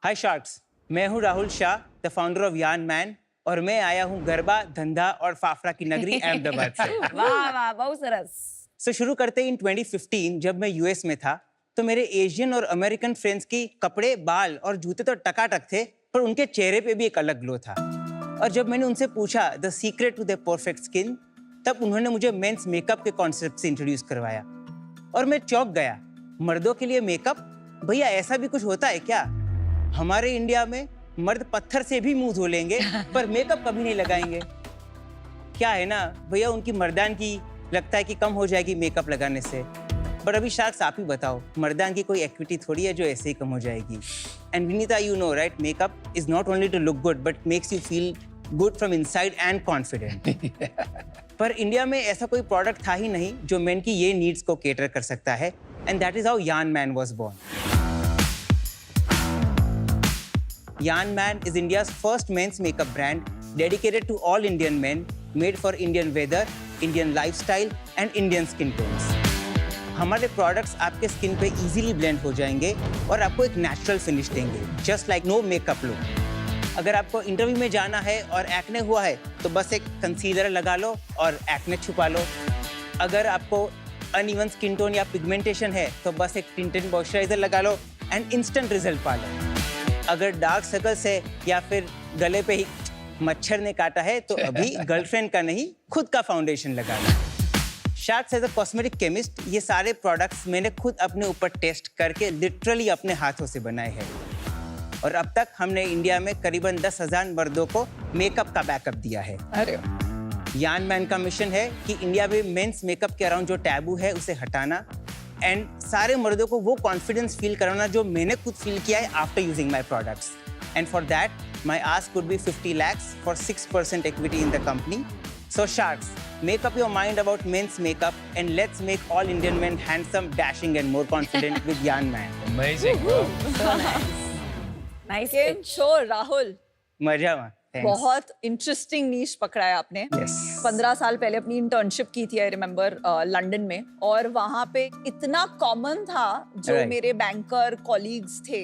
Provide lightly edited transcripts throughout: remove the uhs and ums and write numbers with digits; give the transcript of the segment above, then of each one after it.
हाय sharks, मैं हूं Rahul Shah, the founder of यान मैन, और मैं आया हूं गरबा, धंधा और फाफड़ा की नगरी अहमदाबाद से। वाह वाह, बहुत सरस। सो शुरू करते ही इन 2015 जब मैं यूएस में था, तो मेरे एशियन और अमेरिकन फ्रेंड्स की कपड़े, बाल और जूते तो टकाटक थे, पर उनके चेहरे पे भी एक अलग ग्लो था। और जब मैंने उनसे पूछा the secret to the perfect skin, तब उन्होंने मुझे मेंस मेकअप के कॉन्सेप्ट से इंट्रोड्यूस करवाया और मैं चौंक गया। मर्दों के लिए मेकअप? भैया ऐसा भी कुछ होता है क्या? हमारे इंडिया में मर्द पत्थर से भी मुंह धो लेंगे पर मेकअप कभी नहीं लगाएंगे। क्या है ना भैया, उनकी मर्दान की लगता है कि कम हो जाएगी मेकअप लगाने से, पर अभी शार्क्स आप ही बताओ, मर्दान की कोई एक्टिविटी थोड़ी है जो ऐसे ही कम हो जाएगी। And Vinita, you know right, makeup is not only to look good but makes you feel good from inside and confident. पर इंडिया में ऐसा कोई प्रोडक्ट था ही नहीं जो मेन की ये नीड्स को केटर कर सकता है, and that is how Yan Man was born. Yan Man is India's first men's makeup brand dedicated to all Indian men, made for Indian weather, Indian lifestyle and Indian skin tones. हमारे products आपके skin पे easily blend हो जाएंगे और आपको एक natural finish देंगे, just like no makeup look. अगर आपको इंटरव्यू में जाना है और एक्ने हुआ है तो बस एक कंसीलर लगा लो और एक्ने छुपा लो। अगर आपको अनइवन स्किन टोन या पिगमेंटेशन है तो बस एक टिंटेड मॉइस्चराइजर लगा लो एंड इंस्टेंट रिजल्ट पा लो। अगर डार्क सर्कल्स है या फिर गले पे ही मच्छर ने काटा है तो अभी गर्लफ्रेंड का नहीं, खुद का फाउंडेशन लगा लो। Sharks as a cosmetic chemist, ये सारे प्रोडक्ट्स मैंने खुद अपने ऊपर टेस्ट करके लिटरली अपने हाथों से बनाए हैं और अब तक हमने इंडिया में करीबन 10,000 मर्दों को मेकअप का बैकअप दिया है। अरे यान मैन का मिशन है कि इंडिया में मेंस मेकअप के अराउंड जो टैबू है उसे हटाना एंड सारे मर्दों को वो कॉन्फिडेंस फील कराना जो मैंने खुद फील किया है after using my products. And for that my ask would be 50 lakhs for 6% equity in the company. So sharks, make up your mind about men's makeup and let's make all Indian men handsome, dashing and more confident with Yan Man. Amazing, bro. so nice. Nice Game pitch. show, Rahul. मजा में। बहुत interesting नीश पकड़ा है आपने। Yes. 15 साल पहले अपनी internship की थी, आई रिमेम्बर, लंदन में, और वहाँ पे इतना कॉमन था जो Right. मेरे बैंकर कॉलीग्स थे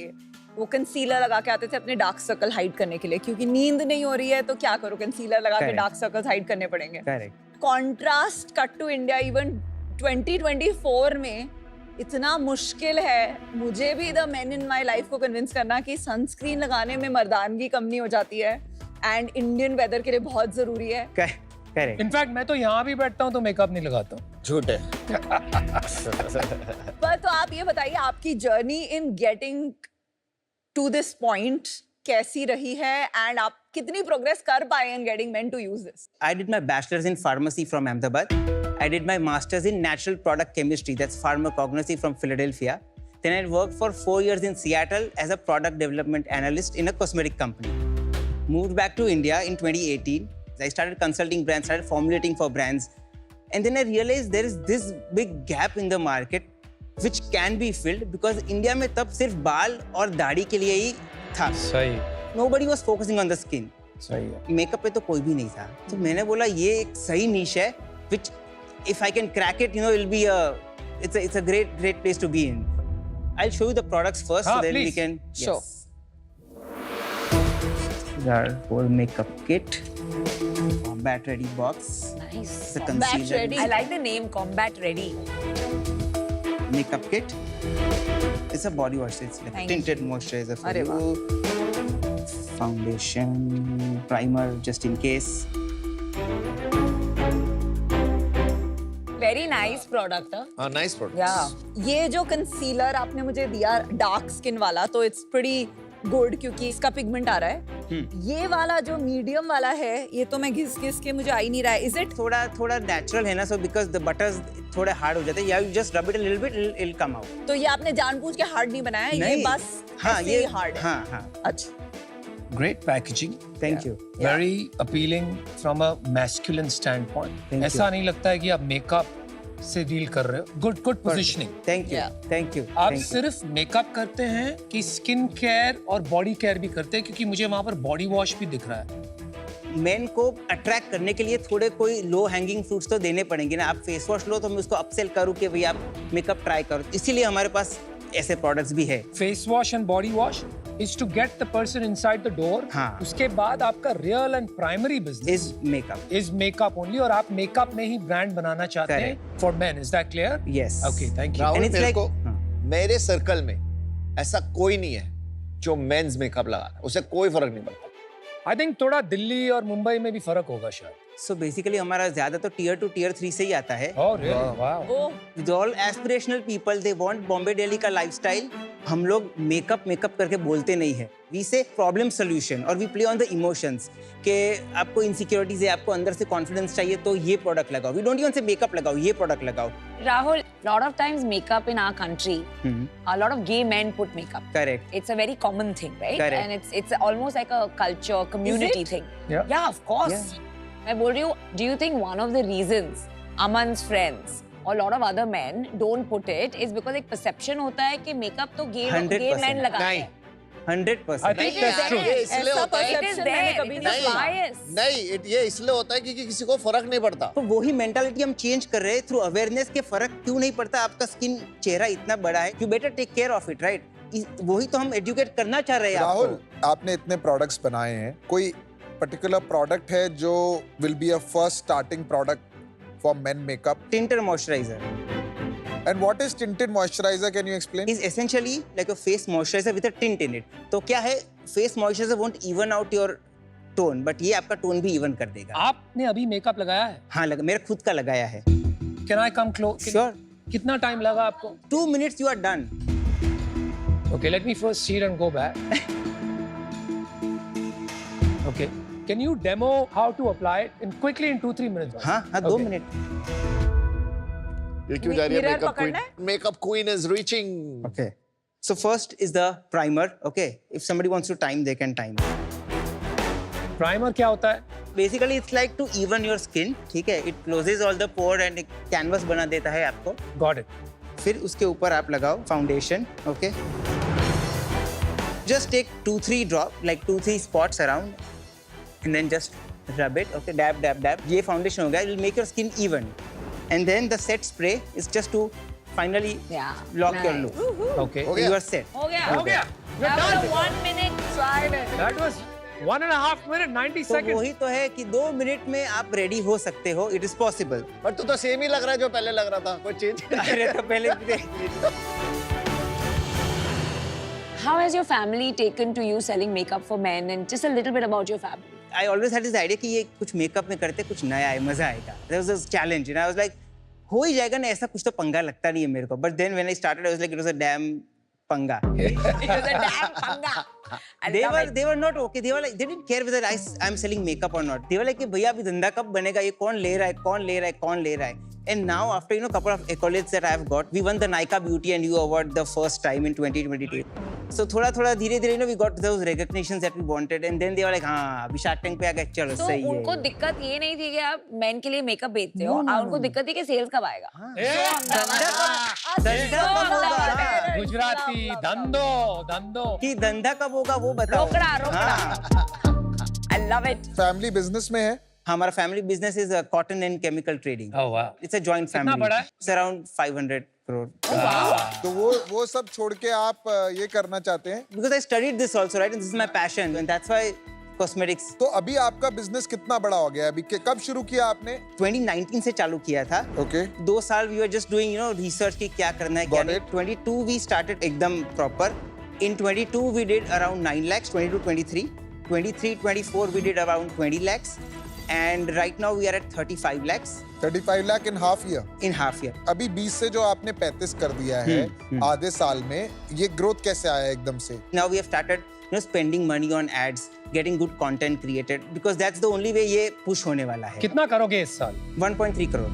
वो कंसीलर लगा के आते थे अपने डार्क सर्कल हाइड करने के लिए, क्योंकि नींद नहीं हो रही है तो क्या करो, कंसीलर लगा के Correct. डार्क सर्कल्स हाइड करने पड़ेंगे। Correct. Contrast cut to India, even 2024 में इतना मुश्किल है मुझे भी the men in my life को कन्विंस करना कि सनस्क्रीन लगाने में मर्दानगी कम नहीं हो जाती है एंड इंडियन वेदर के लिए बहुत जरूरी है। Correct. इनफैक्ट मैं तो यहाँ भी बैठता हूँ तो मेकअप नहीं लगाता हूँ। झूठ है। पर तो आप ये बताइए, आपकी journey in getting to this point कैसी रही है एंड आप कितनी प्रोग्रेस कर पाए in getting men to use this? I did my bachelor's in pharmacy from Ahmedabad. I did my master's in natural product chemistry, that's pharmacognosy, from Philadelphia. Then I worked for 4 years in Seattle as a product development analyst in a cosmetic company. Moved back to India in 2018. I started consulting brands, started formulating for brands. And then I realized there is this big gap in the market which can be filled because India में तब सिर्फ बाल और दाढ़ी के लिए ही था. सही। Nobody was focusing on the skin. सही है। मेकअप पे तो कोई भी नहीं था, तो मैंने बोला ये एक सही नीश है which if I can crack it, you know, it'll be it's a great place to be in. I'll show you the products first so then we please. can. Sure. Our whole makeup kit, combat ready box, Nice. the Combat concealer, ready. I like the name Combat Ready. makeup kit. It's a body wash. It's like Thank tinted moisturizer for अरे you. Foundation, primer just in case. Very nice product. हाँ, nice product. Yeah. ये जो concealer आपने मुझे दिया dark skin वाला, तो it's pretty good क्योंकि इसका पिगमेंट आ रहा है। ये वाला जो मीडियम वाला है, ये तो मैं घिस घिस के मुझे आ ही नहीं रहा है। इज इट थोड़ा नेचुरल है ना, so because the butters थोड़े हार्ड हो जाते हैं, you just rub it a little bit, it'll come out. तो ये आपने जानबूझ के हार्ड नहीं बनाया, ये नहीं। बस हाँ, ऐसे ये ही हार्ड है। हाँ अच्छा, Great packaging. thank you. Very appealing from a masculine standpoint. Thank ऐसा you. नहीं लगता है कि आप मेकअप से डील कर रहे हो. Good positioning. Thank you Yeah. Thank you आप सिर्फ मेकअप करते हैं कि स्किन केयर और बॉडी केयर भी करते हैं, क्योंकि मुझे वहां पर बॉडी वॉश भी दिख रहा है. मेन को अट्रैक्ट करने के लिए थोड़े कोई लो हैंगिंग फ्रूट्स तो देने पड़ेंगे ना. आप फेस वॉश लो तो मैं उसको अपसेल करूँ कि भाई आप मेकअप ट्राई करो, इसीलिए हमारे पास ऐसे प्रोडक्ट्स भी है. Face wash and body wash is to get the person inside the door. हाँ. उसके बाद आपका real and primary business is makeup. Is makeup only, और आप मेकअप में ही ब्रांड बनाना चाहते हैं for men. Is that clear? Yes. Okay, thank you. Rahul, And it's मेरे like- को हाँ. मेरे सर्कल में ऐसा कोई नहीं है जो मेंस मेकअप लगा रहा है, उसे कोई फर्क नहीं पड़ता. आई थिंक थोड़ा दिल्ली और मुंबई में भी फर्क होगा शायद. सो बेसिकली हमारा ज्यादा तो टियर 2 टियर 3 से ही आता है. Oh really? Wow. Oh, With all aspirational people, they want Bombay Delhi का लाइफस्टाइल. हम लोग मेकअप करके बोलते नहीं है. We say problem solution और we play on the emotions कि आपको इनसिक्योरिटीज है, आपको अंदर से कॉन्फिडेंस चाहिए तो ये प्रोडक्ट लगाओ. We don't even say makeup लगाओ, ये प्रोडक्ट लगाओ. Rahul, lot of times makeup in our country, a lot of gay men put makeup. Correct. It's a very common thing, right? Correct. And it's almost like a culture, community thing. Yeah. Yeah, of course. मैं बोल रही हूँ, do you think one of the reasons Aman's friends or a lot of other men don't put it is because एक perception होता है कि makeup तो gay 100% men लगाते नहीं. हैं. 100%. I think that's true. ये इसलिए ऐसा होता है It is perception मैंने there. कभी It is नहीं a सुना. bias. नहीं, ये इसलिए होता है क्योंकि किसी को फर्क नहीं पड़ता. तो वही मेंटालिटी हम चेंज कर रहे हैं थ्रू अवेयरनेस के. फर्क क्यों नहीं पड़ता? आपका स्किन चेहरा इतना बड़ा है, you better take care of it, right? वही तो हम एजुकेट करना चाह रहे हैं राहुल, आपको. आपने इतने प्रोडक्ट्स बनाए हैं, कोई पर्टिकुलर प्रोडक्ट है जो will be a first starting product for men makeup? Tinted moisturiser and what is tinted moisturiser? Can you explain? is essentially like a face moisturizer with a tint in it. तो क्या है, face moisturizer won't even out your tone, but ये आपका tone भी even कर देगा. आपने अभी मेकअप लगाया है? हाँ, मेरा खुद का लगाया है. Can I come close? Sure. कितना टाइम लगा आपको? 2 minutes you are done. Okay, let me first see it and go back. Okay. Can you demo how to apply it quickly in 2-3 minutes? हाँ हाँ 2 Okay. मिनट. ये क्यों जा रही है? Mirror मेकअप पकड़ना queen. Makeup queen is reaching. Okay. So first is the primer. Okay. If somebody wants to time, they can time. Primer क्या होता है? Basically, it's like to even your skin. ठीक है. It closes all the pore and एक canvas बना देता है आपको. Got it. फिर उसके ऊपर आप लगाओ foundation. Okay. Just take 2-3 drop, like 2-3 spots around, and then just rub it. Okay, dab, dab, dab. ये foundation हो गया. It will make your skin even. And then the set spray is just to finally Yeah. lock your Nice. look. Okay. हो गया? You are set. हो गया. हो गया. You're That was done. a 1 minute silence. That was 1.5 minute, 90 तो seconds. वही तो है कि 2 मिनट में आप रेडी हो सकते हो. It is possible. पर तू तो सेम ही लग रहा है जो पहले लग रहा था. कोई चेंज? अरे तो पहले How has your family taken to you selling makeup for men, and just a little bit about your family? I always had this idea कि ये कुछ मेकअप में करते कुछ नया है, मजा आएगा. There was this challenge and I was like, हो ही जाएगा ना, ऐसा कुछ तो पंगा लगता नहीं है मेरे को. But then when I started, I was like, it was a damn पंगा. It was a damn panga. I love it. they were not okay. They were like, they didn't care whether I'm selling makeup or not. They were like कि भैया अभी धंधा कब बनेगा, ये कौन ले रहा है, कौन ले रहा है, कौन ले रहा है. And now after couple of accolades that I have got, we won the Nykaa Beauty and You Award the first time in 2022. So थोड़ा धीरे we got those recognitions that we wanted, and then they were like, हाँ अभी Shark Tank पे आ गए, चलो तो सही है. उनको दिक्कत ये नहीं थी कि आप मेन के लिए मेकअप बेचते हो, उनको दिक्कत थी कि सेल्स कब आएगा. धंधा कब होगा? गुजराती धंधो. कि धंधा कब होगा वो बताओ. रोकड़ा. हाँ. I love it. Family business में है? हमारा family business is cotton and chemical trading. Oh wow. It's a joint कितना फैमिली. बड़ा है? It's around 500 crore. तो वो सब छोड़ के आप ये करना चाहते हैं? Because I studied this also, right? And this is my passion, and that's why cosmetics. तो अभी आपका बिजनेस कितना बड़ा हो गया है? अभी कब शुरू किया आपने? 2019 से चालू किया था. ओके. 2 साल we were just doing, research कि क्या करना है, क्या Got नहीं. it. 22 we started एकदम proper. In 22 we did around 9 lakhs. 22, 23. 23, 24 we did around 20 lakhs. And right now we are at 35 lakhs 35 lakh in half year. in half year. अभी 20 से जो आपने 35 कर दिया है आधे साल में, ये ग्रोथ कैसे आया एकदम से? Now we have started, spending money on ads, getting good content created, because that's the only way ये push होने वाला है. कितना करोगे इस साल? 1.3 crore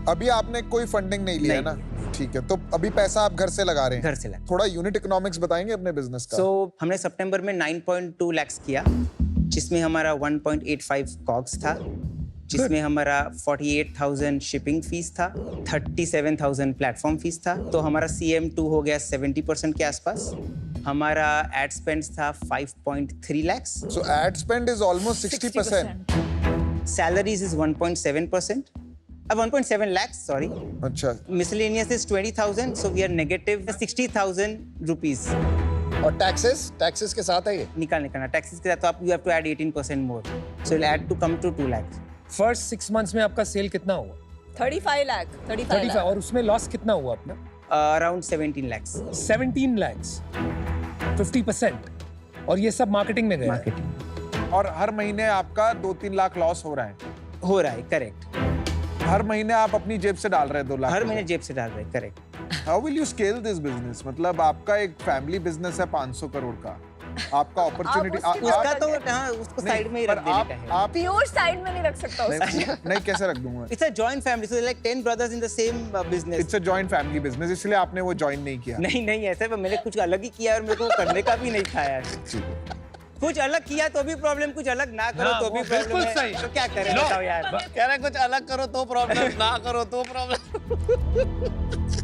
अभी आपने कोई फंडिंग नहीं लिया है ना? ठीक है, तो अभी पैसा आप घर से लगा रहे हैं? घर से लगा. थोड़ा यूनिट इकोनॉमिक्स बताएंगे अपने बिजनेस का? So हमने सितंबर में 9.2 lakhs किया, जिसमें हमारा 1.85 कॉग्स था, जिसमें हमारा 48,000 शिपिंग फीस था, 37,000 प्लेटफॉर्म फीस था। तो हमारा CM2 हो गया 70% के आसपास। हमारा एड स्पेंड था 5.3 lakhs। So ad spend is almost 60%. Salaries is 1.7%. 1.7 lakhs, sorry. अच्छा, Miscellaneous is 20,000, so we are negative 60,000 rupees. और टैक्सेस के साथ है ये? निकालना टैक्सेस के साथ तो आप you have to add 18% more. So you'll add to come to 2 lakhs. First 6 months में आपका सेल कितना हुआ? 35 लाख 35 और उसमें लॉस कितना हुआ अपना? Around 17 lakhs. 17 lakhs, 50%। और ये सब मार्केटिंग में गया है। Marketing. और हर महीने आपका 2-3 लाख लॉस हो रहा है। हो रहा है, करेक्ट। हर महीने आप अपनी जेब से डाल रहे हैं 2 लाख। हर महीने जेब से डाल रहे हैं, correct. How will you scale this business? मतलब आपका एक फैमिली बिजनेस है 500 करोड़ का, आपका अपॉर्चुनिटी उसकी उसका तो हाँ, उसको साइड में ही रख देने का है। आप प्योर साइड में नहीं रख सकता उसको। नहीं कैसे रख दूंगा? It's a joint family, so like 10 brothers in the same business. It's a joint family business, इसलिए आपने वो ज्वाइन नहीं किया। नहीं ऐसा है, मैंने कुछ अलग ही किया और मेरे को करने का भी नहीं था यार। कुछ अलग किया तो भी प्रॉब्लम, कुछ अलग ना करो तो भी वो प्रॉब्लम बिल्कुल है। सही। तो क्या करें बताओ यार। कह रहे कुछ अलग करो तो प्रॉब्लम, ना करो तो प्रॉब्लम।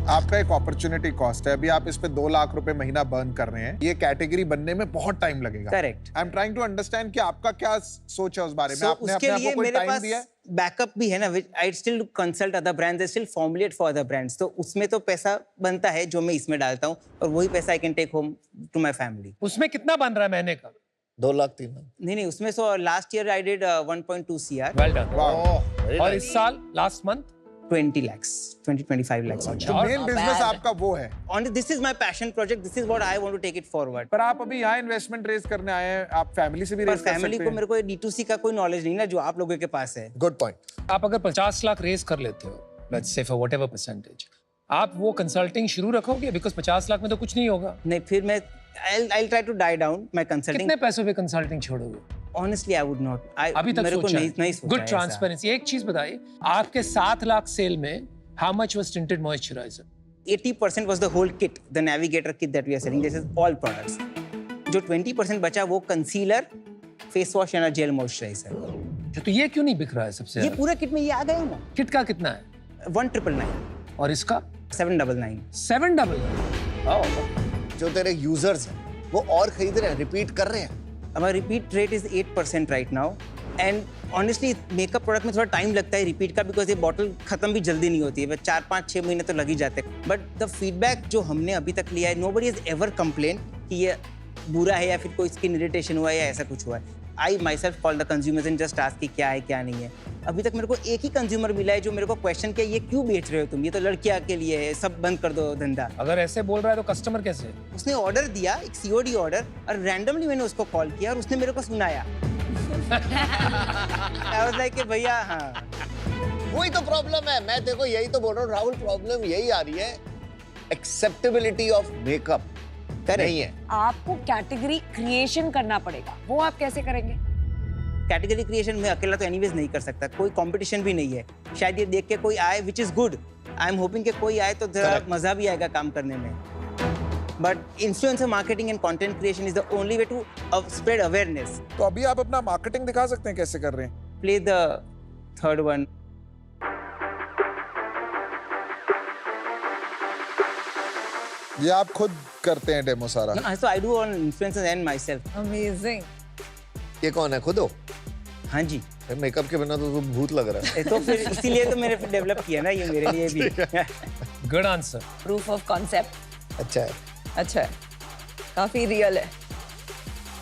आपका एक अपॉर्चुनिटी कॉस्ट है, अभी आप इस पे 2 लाख रुपए महीना बर्न कर रहे हैं। ये कैटेगरी बनने में बहुत टाइम लगेगा। Correct. I am trying to understand कि आपका क्या सोच है उस बारे में। So, आपने उसके अपने आप लिए को कोई मेरे टाइम पास दिया है? बैकअप भी है ना, I still consult other brands, I still formulate for other brands. तो उसमें तो पैसा बनता है जो मैं इसमें डालता हूँ, और वही पैसा I can take home to my family. उसमें कितना बन रहा है महीने का? 2 लाख 3 लाख। नहीं उसमें so last year I did 1.2 CR। Well done. वाह। और इस साल लास्ट मंथ 20 lakhs, 20-25 lakhs. तो मेन बिजनेस आपका वो है। On this is my passion project. This is what I want to take it forward. पर आप अभी यहाँ इन्वेस्टमेंट रेज करने आए हैं, आप फैमिली से भी पर रेज कर फैमिली सकते को हैं। मेरे को D2C का कोई नॉलेज नहीं ना, जो आप लोगों के पास है। Good point. आप अगर 50 लाख रेज कर लेते हो, let's say for whatever percentage, आप वो कंसल्टिंग शुरू रखोगे? बिकॉज़ 50 लाख में तो कुछ नहीं होगा। नहीं, फिर मैं I'll try to die down my consulting. कितने पैसों पे कंसल्टिंग छोड़ोगे? Honestly, I would not. अभी तक मेरे को सोचा नहीं सोचा गुड है ट्रांसपेरेंसी। एक चीज बताइए, आपके 7 लाख सेल में how much was tinted moisturiser? ऐसा। 80% was the whole kit, the Navigator kit that we are selling. This is all products. जो 20% बचा वो concealer, face wash and gel moisturiser. तो ये क्यों नहीं बिक रहा है सबसे ये ज्यादा? पूरा किट में ये आ गया ना। किट का कितना है? 1,999, और इसका 799। 799। जो तेरे यूजर्स हैं वो और खरीद रहे हैं, रिपीट कर रहे हैं। Our repeat rate is 8% right now. And honestly, makeup product में थोड़ा टाइम लगता है रिपीट का, बिकॉज ये बॉटल खत्म भी जल्दी नहीं होती है। 4-5-6 महीने तो लग ही जाते हैं। बट द फीडबैक जो हमने अभी तक लिया है, nobody has ever complained कि ये बुरा है या फिर कोई स्किन इरिटेशन हुआ है या ऐसा कुछ हुआ है। I myself call the consumers and just ask कि क्या है क्या नहीं है। अभी तक मेरे को एक ही कंज्यूमर मिला है जो मेरे को क्वेश्चन किया, ये क्यों बेच रहे हो तुम, ये तो लड़कियां के लिए है, सब बंद कर दो धंधा। अगर ऐसे बोल रहा है तो कस्टमर कैसे? उसने ऑर्डर दिया, एक COD ऑर्डर, और रैंडमली मैंने उसको कॉल किया और उसने मेरे को सुनाया। I was like कि भैया हाँ, वही तो प्रॉब्लम है। मैं देखो यही तो बोल रहा हूँ राहुल, प्रॉब्लम यही आ रही है, एक्सेप्टेबिलिटी ऑफ मेकअप नहीं है। आपको कैटेगरी क्रिएशन करना पड़ेगा। वो आप कैसे करेंगे? कैटेगरी क्रिएशन में अकेला तो एनीवेज नहीं कर सकता, कोई कंपटीशन भी नहीं है। शायद ये देख के कोई आए, which is good. I am hoping कि कोई आए तो थोड़ा मजा भी आएगा काम करने में। But influencer marketing and content creation is the only way to spread awareness. तो अभी आप अपना मार्केटिंग दिखा सकते हैं कैसे कर रहे हैं? Play the third one. ये आप खुद करते हैं डेमो सारा? So I do on influencers and myself. Amazing. ये कौन है, खुद हो? हाँ जी। मेकअप के बिना तो तुम भूत लग रहा है। तो फिर इसीलिए तो मैंने डेवलप किया ना ये मेरे लिए भी। Good answer. Proof of concept. अच्छा है। अच्छा है, काफी रियल है।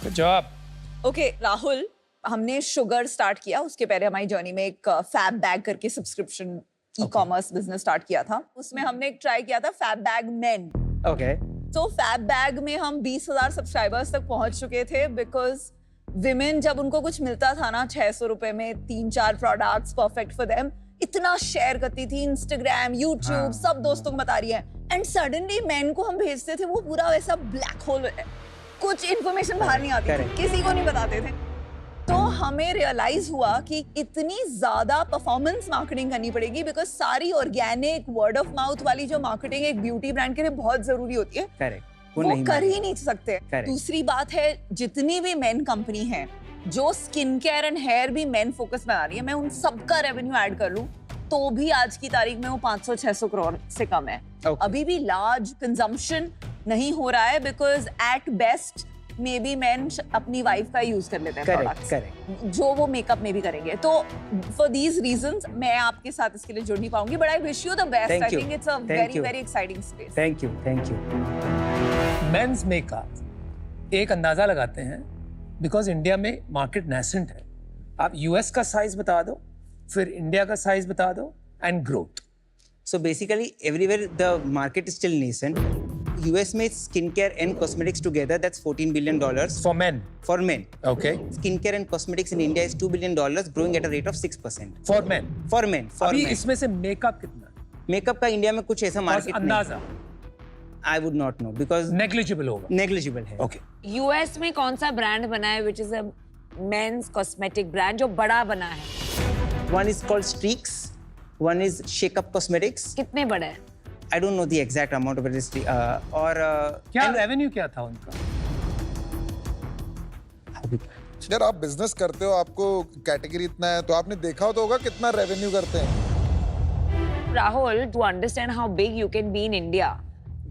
Good job. ओके राहुल, हमने शुगर स्टार्ट किया, उसके पहले हमारी जर्नी में एक फैब बैग करके सब्सक्रिप्शन ई-कॉमर्स बिजनेस स्टार्ट किया था। उसमें हमने एक ट्राई किया था फैब बैग मेन। Okay. तो फैब बैग में हम 20,000 सब्सक्राइबर्स तक पहुंच चुके थे, बिकॉज विमेन जब उनको कुछ मिलता था ना 600 रुपए में 3-4 प्रोडक्ट्स परफेक्ट फॉर देम, इतना शेयर करती थी इंस्टाग्राम, यूट्यूब, सब दोस्तों को बता रही है। एंड सडनली मैन को हम भेजते थे, वो पूरा वैसा ब्लैक होल है, कुछ इन्फॉर्मेशन बाहर नहीं आती थी, किसी को नहीं बताते थे। तो हमें रियलाइज हुआ कि इतनी ज्यादा परफॉर्मेंस मार्केटिंग करनी पड़ेगी, बिकॉज सारी ऑर्गेनिक वर्ड ऑफ माउथ वाली जो मार्केटिंग एक ब्यूटी ब्रांड के लिए बहुत जरूरी होती है, Correct. वो नहीं कर मानेगा। ही नहीं सकते। Correct. दूसरी बात है, जितनी भी मेन कंपनी है जो स्किन केयर एंड हेयर भी मेन फोकस में आ रही है, मैं उन सबका रेवेन्यू ऐड कर लूं तो भी आज की तारीख में वो 500-600 करोड़ से कम है। Okay. अभी भी लार्ज कंजम्पशन नहीं हो रहा है because at best may be main अपनी वाइफ का यूज कर लेते हैं करेक्ट प्रोडक्ट्स करेक्ट जो वो मेकअप में भी करेंगे। तो फॉर दीज रीजंस मैं आपके साथ इसके लिए जुड़ नहीं पाऊंगी, but I wish you the best. Thank I you. Think it's a Thank very you. Very exciting space. Thank you men's makeup एक अंदाजा लगाते हैं बिकॉज इंडिया में मार्केट नेसेंट है। आप यूएस का साइज बता दो, फिर इंडिया का साइज बता दो and growth. So basically, everywhere the market is still nascent. US में skincare and cosmetics together, that's $14 billion for main, for men. Okay, Skincare and cosmetics in India is $2 billion, growing at a rate of 6%. For main. For men, for अभी men. इसमें से makeup कितना है? Makeup का India में कुछ ऐसा बस मार्केट अंदाजा I would not know because negligible होगा। negligible है. ओके, यूएस में कौन सा ब्रांड बना है which is a men's cosmetic brand जो बड़ा बना है? One is called Streaks, one is Shake Up Cosmetics. कितने बड़े हैं? I don't know the exact amount of it. और क्या रेवेन्यू क्या था उनका? यार आप बिजनेस करते हो, आपको कैटेगरी इतना है तो आपने देखा तो होगा कितना रेवेन्यू करते हैं। Rahul, to understand how big you can be in India,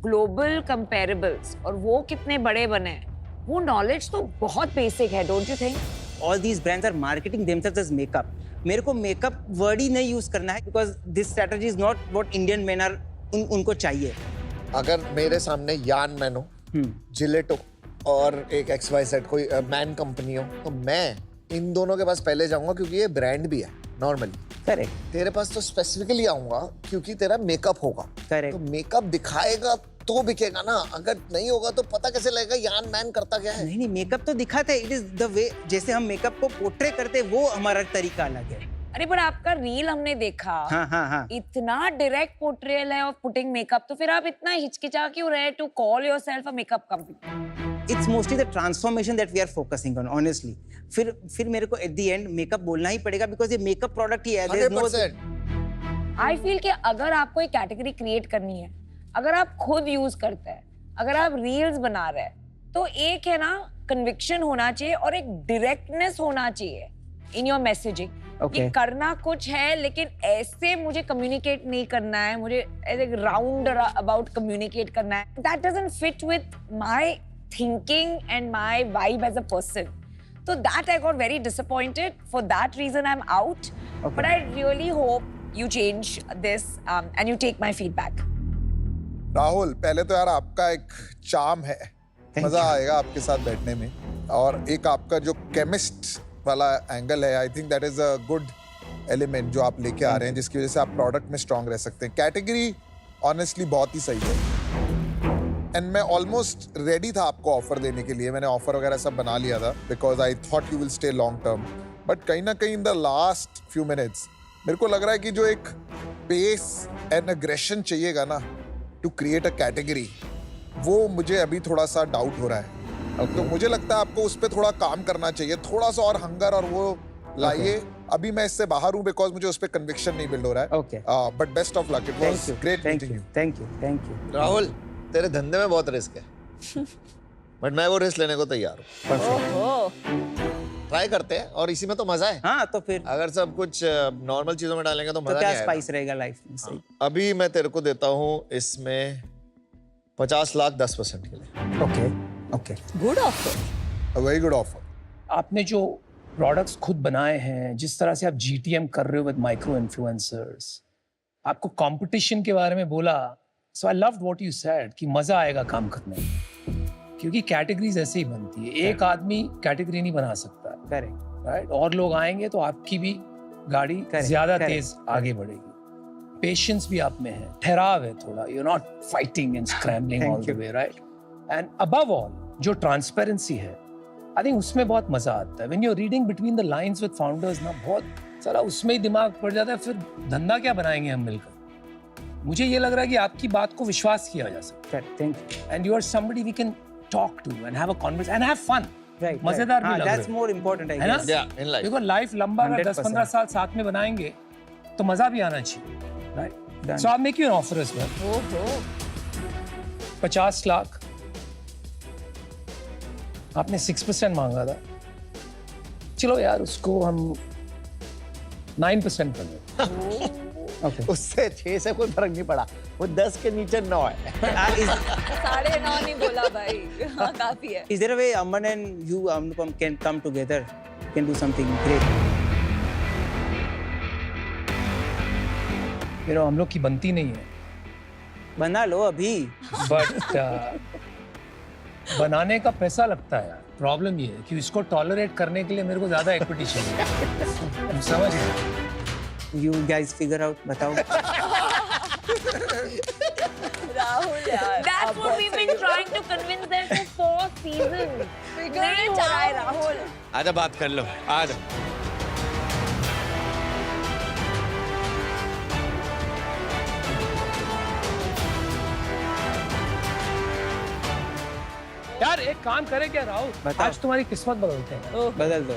global comparables और वो कितने बड़े बने हैं, वो नॉलेज तो बहुत बेसिक है, don't you think? all these brands are marketing themselves as makeup. मेरे को makeup word ही नहीं यूज करना है because this strategy is not what Indian men are उनको चाहिए. अगर मेरे सामने यान मैन हो, जिलेट हो और एक XYZ कोई मैन कंपनी हो तो मैं इन दोनों के पास पहले जाऊंगा क्योंकि ये ब्रांड भी है नॉर्मली। Correct. तेरे पास तो स्पेसिफिकली आऊंगा क्योंकि तेरा मेकअप होगा। Correct. तो मेकअप दिखाएगा तो बिकेगा ना, अगर नहीं होगा तो पता कैसे लगेगा यान मैन करता क्या है। नहीं मेकअप तो दिखाते हैं, इट इज द वे जैसे हम मेकअप को पोर्ट्रे करते हैं वो हमारा तरीका अलग है. अरे पर आपका रील हमने देखा, हाँ. इतना डायरेक्ट पोर्ट्रेयल है ऑफ पुटिंग मेकअप, तो फिर आप इतना हिचकिचा क्यों रहे to call yourself a makeup company? It's mostly the transformation that we are focusing on honestly. फिर मेरे को एट द एंड मेकअप बोलना ही पड़ेगा बिकॉज ये मेकअप प्रोडक्ट ही है. 100%। आई फील कि अगर आपको एक कैटेगरी क्रिएट करनी है, अगर आप खुद यूज करते हैं, अगर आप रील्स बना रहे हैं, तो एक है ना कन्विक्शन होना चाहिए और एक डायरेक्टनेस होना चाहिए इन योर मैसेजिंग. Okay. ये करना कुछ है लेकिन ऐसे मुझे कम्युनिकेट नहीं करना है, मुझे ऐसे राउंड अबाउट कम्युनिकेट करना है. That doesn't fit with my thinking and my vibe as a person. So that I got very disappointed. For that reason, I'm out. Okay. But I really hope you change this and you take my feedback. Rahul, पहले तो यार आपका एक charm है, मजा आएगा आपके साथ बैठने में, और एक आपका जो केमिस्ट वाला एंगल है, I think that is a good element जो आप लेके आ रहे हैं, जिसकी वजह से आप प्रोडक्ट में स्ट्रांग रह सकते हैं. कैटेगरी ऑनेस्टली बहुत ही सही है एंड मैं ऑलमोस्ट रेडी था आपको ऑफर देने के लिए. मैंने ऑफर वगैरह सब बना लिया था because I thought you will stay long term, but कहीं ना कहीं in the last few minutes मेरे को लग रहा है कि जो एक पेस एंड अग्रेशन चाहिएगा ना टू क्रिएट अ कैटेगरी, वो मुझे अभी थोड़ा सा डाउट हो रहा है. तो मुझे लगता है आपको उस पर थोड़ा काम करना चाहिए, थोड़ा सा और हंगर और वो लाइए. अभी मैं इससे बाहर हूँ बिकॉज मुझे उस पर कन्विक्शन नहीं बिल्ड हो रहा है. Okay. But best of luck, it was great meeting you. Thank you. Rahul, तेरे धंधे में बहुत रिस्क है बट मैं वो रिस्क लेने को तैयार हूँ. ओहो, ट्राई करते हैं और इसी में तो मजा है. हाँ तो फिर अगर सब कुछ नॉर्मल चीजों में डालेंगे तो तो मजा क्या नहीं आएगा. स्पाइस रहेगा लाइफ में. सही. अभी मैं तेरे को देता हूँ इसमें 50 लाख 10% के लिए. Okay. Good offer. A very good offer. आपने जो प्रोडक्ट्स खुद बनाए हैं, जिस तरह से आप GTM कर रहे हो विद माइक्रो इन्फ्लुएंसर्स, आपको कंपटीशन के बारे में बोला, so I loved what you said कि मजा आएगा काम करने में, क्योंकि कैटेगरीज ऐसे ही बनती है. एक आदमी कैटेगरी नहीं बना सकता, करेक्ट. राइट? और लोग आएंगे तो आपकी भी गाड़ी Correct, ज्यादा correct, तेज आगे बढ़ेगी. पेशेंस भी आप में है, ठहराव है थोड़ा, you are not fighting and scrambling Thank all the you. Way, right? And above all जो ट्रांसपेरेंसी है, आई थिंक उसमें बहुत मजा आता है. When you are reading between the lines with founders ना, बहुत सारा उसमें ही दिमाग पड़ जाता है. फिर धंधा क्या बनाएंगे हम मिलकर. मुझे ये लग रहा है कि आपकी बात को विश्वास किया जा सकता करेक्ट. Thank you. है, and you are somebody we can talk to and have a conversation and have fun. Right. मजेदार भी लग रहे दैट्स हो. मोर इम्पोर्टेंट आई है ना? गेस. Yeah, in life. देखो लाइफ लंबा, अगर 100%. 10-15 साल साथ में बनाएंगे तो मजा भी आना चाहिए, right? Done. So I make you an offer as well. ओहो, 50 लाख आपने 6% मांगा था, चलो यार उसको हम 9% कर दें। Okay. उससे 6 से कोई फर्क नहीं पड़ा, वो 10 के नीचे 9 है। साढ़े 9 नहीं बोला भाई, हाँ काफी है। Is there a way Aman and you, Anupam, can come together, can do something great? हम लोग की बनती नहीं है, बना लो अभी। बट बनाने का पैसा लगता है यार। प्रॉब्लम ये है कि इसको टॉलरेट करने के लिए मेरे को ज्यादा इक्विटी चाहिए। तुम समझ गए? You guys figure out, बताओ। राहुल यार, That's what we've been trying to convince them for 4 seasons. नहीं हो रहा है राहुल। आजा बात कर लो, आजा। यार एक काम करे क्या राहुल, बताओ। आज तुम्हारी किस्मत बदलते हैं। बदल दो।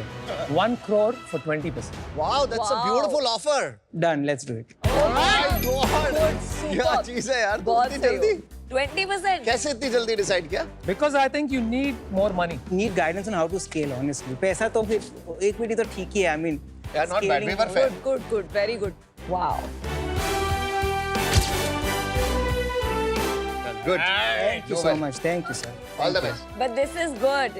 1 crore for 20%। Wow, that's a beautiful offer. Done, let's do it. Oh my God, क्या चीज है यार, बहुत इतनी जल्दी 20%. कैसे इतनी जल्दी डिसाइड किया? Because I think you need more money। Need guidance on how to scale, honestly. पैसा तो फिर एक पीढ़ी तो ठीक ही है, I mean. Yeah, not bad. We were fair. Good, very good. Wow. Good. Thank you so much. Thank you, sir. All the best. But this is good.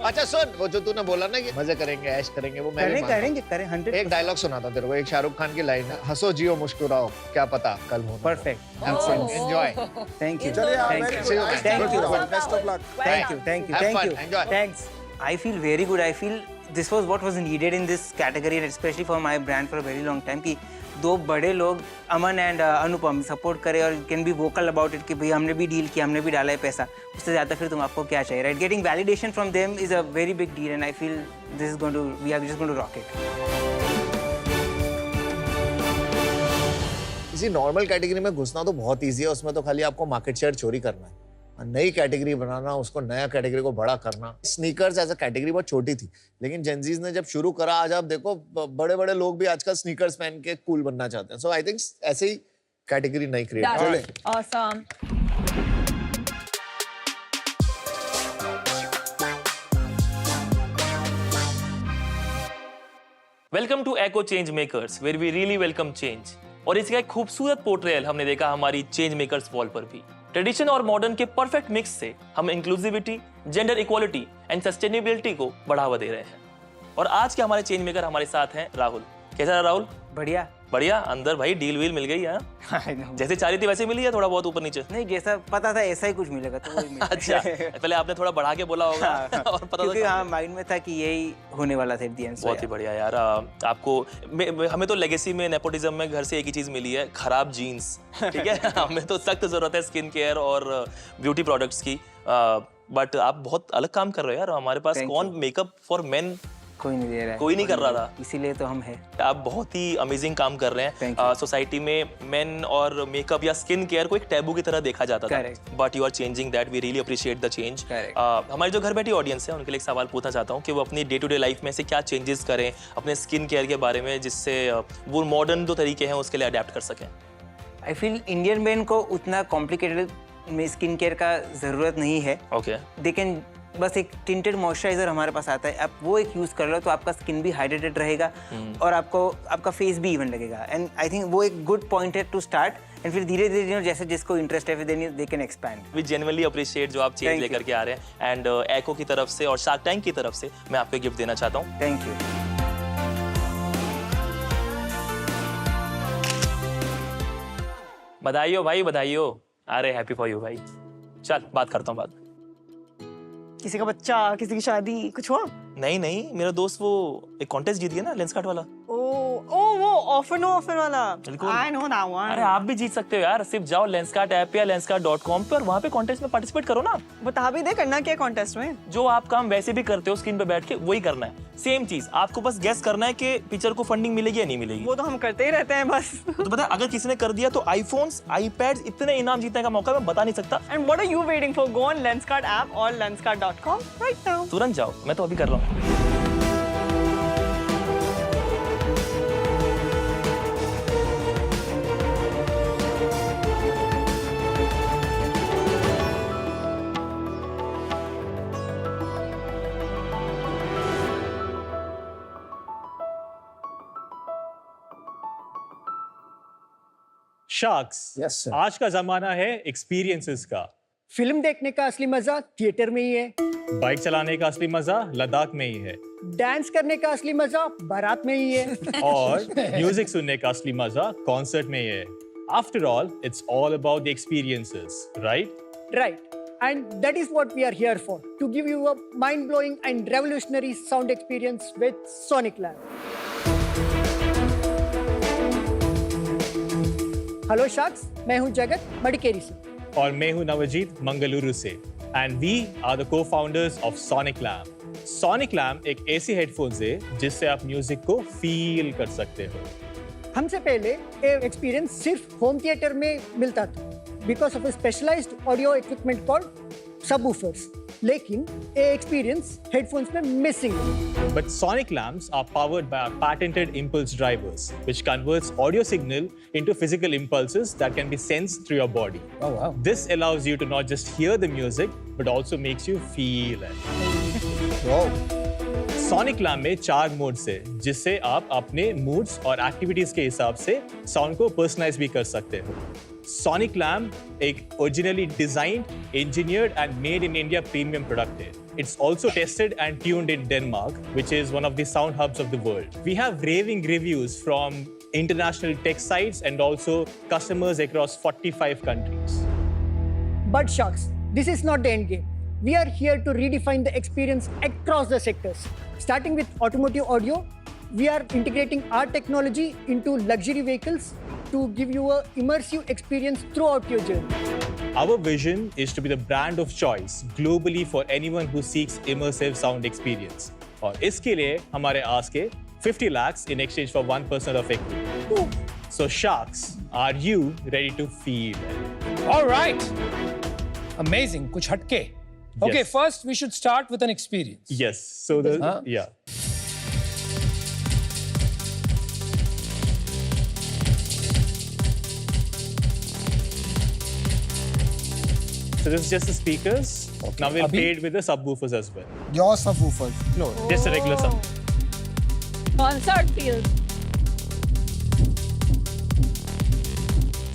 अच्छा सुन, वो जो तूने बोला ना कि मजे करेंगे, ऐश करेंगे, वो मैं भी मानता हूँ। करें 100%. एक डायलॉग सुनाता हूँ तेरे को, एक शाहरुख खान की लाइन है, हंसो जियो मुस्कुराओ, क्या पता कल हो। Perfect. Enjoy. Thank you. चलिए यार, Thank very you. good. Thank Good you. Rahul. Best of luck. Thank you. Thank you. Have Thank fun. you. Enjoy. Thanks. I feel very good. I feel this was what was needed in this category, and especially for my brand for a very long time. कि दो बड़े लोग अमन and Anupam support करें और can be vocal about it कि भाई हमने भी डील किया, हमने भी डाला है पैसा, उससे ज़्यादा फिर तुम आपको क्या चाहिए, right? Getting validation from them is a very big deal and I feel this is going to we are just going to rock it. किसी नॉर्मल कैटेगरी में घुसना तो बहुत इजी है, उसमें तो खाली आपको मार्केट शेयर चोरी करना है। नई कैटेगरी बनाना, उसको नया कैटेगरी को बड़ा करना। स्नीकर्स एज अ कैटेगरी बहुत छोटी थी, लेकिन जेनजीज ने जब शुरू करा, आज आप देखो बड़े बड़े लोग भी आजकल स्नीकर्स पहन के कूल बनना चाहते हैं। सो आई थिंक ऐसे ही कैटेगरी नई create Done. Awesome. Welcome to eco change makers where we really welcome change. और इसका एक खूबसूरत पोर्ट्रेयल हमने देखा हमारी चेंज मेकर्स वॉल पर भी। ट्रेडिशन और मॉडर्न के परफेक्ट मिक्स से हम inclusivity, gender equality and sustainability को बढ़ावा दे रहे हैं। और आज के हमारे चेंज मेकर हमारे साथ हैं राहुल। कैसा रहा राहुल? बढ़िया। बढ़िया। अंदर भाई डील वील मिल गई है? जैसे चाह रही थी वैसे मिली है, थोड़ा बहुत ऊपर नीचे? नहीं, जैसा पता था ऐसा ही कुछ मिलेगा तो वही मिला। अच्छा, पहले आपने थोड़ा बढ़ा के बोला होगा और पता क्योंकि था हाँ माइंड में था कि यही होने वाला था। बहुत ही बढ़िया यार। आपको हमें तो लेगेसी में, नेपोटिज्म में घर से एक ही चीज मिली है, खराब जीन्स। ठीक है हमें तो सख्त जरूरत है स्किन केयर और ब्यूटी प्रोडक्ट्स की। बट आप बहुत अलग काम कर रहे हो यार। हमारे पास कौन मेकअप फॉर मेन कोई नहीं दे रहा है, कोई नहीं कर रहा था, इसीलिए तो हम हैं। आप बहुत ही अमेजिंग काम कर रहे हैं। सोसाइटी में मेन और मेकअप या स्किन केयर को एक टैबू की तरह देखा जाता था, but you are changing that. We really appreciate the change. हमारी जो घर बैठी ऑडियंस है उनके लिए एक सवाल पूछना चाहता हूँ कि वो अपनी डे टू डे लाइफ में से क्या चेंजेस करें अपने स्किन केयर के बारे में, जिससे वो मॉडर्न जो तरीके हैं उसके लिए अडेप्ट कर सकें। आई फील इंडियन मैन को उतना कॉम्प्लिकेटेड में स्किन केयर का जरूरत नहीं है। ओके, दे कैन बस एक टिंटेड मॉइस्चराइजर हमारे पास आता है, आप वो एक यूज कर लो तो आपका स्किन भी हाइड्रेटेड रहेगा और आपका फेस भी इवन लगेगा। एंड आई थिंक वो एक गुड पॉइंट है टू स्टार्ट। एंड फिर धीरे धीरे जैसे जिसको इंटरेस्ट है फिर then they can expand. We genuinely appreciate जो आप चेंज लेकर के आ रहे हैं। एंड एको की तरफ से और शार्क टैंक की तरफ से मैं आपको गिफ्ट देना चाहता हूँ। Thank you. बधाई हो भाई, बधाई हो। अरे हैप्पी फॉर यू भाई। चल बात करता हूँ बाद में। किसी का बच्चा, किसी की शादी, कुछ हुआ? नहीं, मेरा दोस्त वो एक कॉन्टेस्ट जीत गया ना, लेंसकार्ट वाला। वो ऑफर वाला। बिल्कुल। I know that one। अरे आप भी जीत सकते हो यार। सिर्फ जाओ लेंसकार्ट ऐप या lenskart.com पे और वहाँ पे कॉन्टेस्ट में पार्टिसिपेट करो ना। बता भी दे करना क्या कॉन्टेस्ट में। जो आप काम वैसे भी करते हो स्क्रीन पे बैठ के वही करना है। सेम चीज आपको बस गेस करना है कि पिक्चर को फंडिंग मिलेगी या नहीं मिलेगी। वो तो हम करते ही रहते हैं बस। तो पता है अगर किसी ने कर दिया तो आईफोन्स, आईपैड्स, इतने इनाम जीतने का मौका मैं बता नहीं सकता। And what are you waiting for? Go on Lenskart app or lenskart.com right now। तुरंत जाओ, मैं तो अभी कर रहा हूँ। Sharks Yes, sir. आज का जमाना है एक्सपीरियंसेस का। फिल्म देखने का असली मजा थिएटर में ही है, बाइक चलाने का असली मजा लद्दाख में ही है डांस करने का असली मजा बारात में ही है। और म्यूजिक सुनने का असली मजा कॉन्सर्ट में ही है। After all it's all about the experiences, right? Right. And that is what we are here for, to give you a mind-blowing and revolutionary sound experience with Sonic Lab. Hello sharks, मैं हूं जगत मडिकेरी से। और मैं हूं नवजीत मंगलुरु से and we are the co-founders of Sonic Lamp. Sonic Lamp एक ऐसी हेडफोन्स है जिससे आप म्यूजिक को फील कर सकते हो। हमसे पहले ये एक्सपीरियंस सिर्फ होम थिएटर में मिलता था because of a specialised audio equipment called subwoofers, लेकिन ये एक्सपीरियंस हेडफोन्स में मिसिंग है। But sonic lamps are powered by our patented impulse drivers, which converts audio signal into physical impulses that can be sensed through your body. Oh, wow. This allows you to not just hear the music, but also makes you feel it. Wow. Sonic Lamp में 4 modes है, जिससे आप अपने moods और activities के हिसाब से sound को पर्सनलाइज भी कर सकते हो। Sonic Lamp एक originally designed, engineered and made in India premium product है। It's also tested and tuned in Denmark, which is one of the sound hubs of the world. We have raving reviews from international tech sites and also customers across 45 countries. But Sharks, this is not the end game. We are here to redefine the experience across the sectors. Starting with automotive audio, we are integrating our technology into luxury vehicles to give you an immersive experience throughout your journey. Our vision is to be the brand of choice globally for anyone who seeks immersive sound experience. और इसके लिए हमारे आस के 50 lakhs in exchange for 1% of equity. So Sharks, are you ready to feel it? All right. Amazing. कुछ हटके. Okay, Yes. first we should start with an experience. Yes. So Huh? yeah. So this is just the speakers. Now we'll Abhi? pay it with the subwoofers as well. Your subwoofers. No, just a regular sub. Concert feels.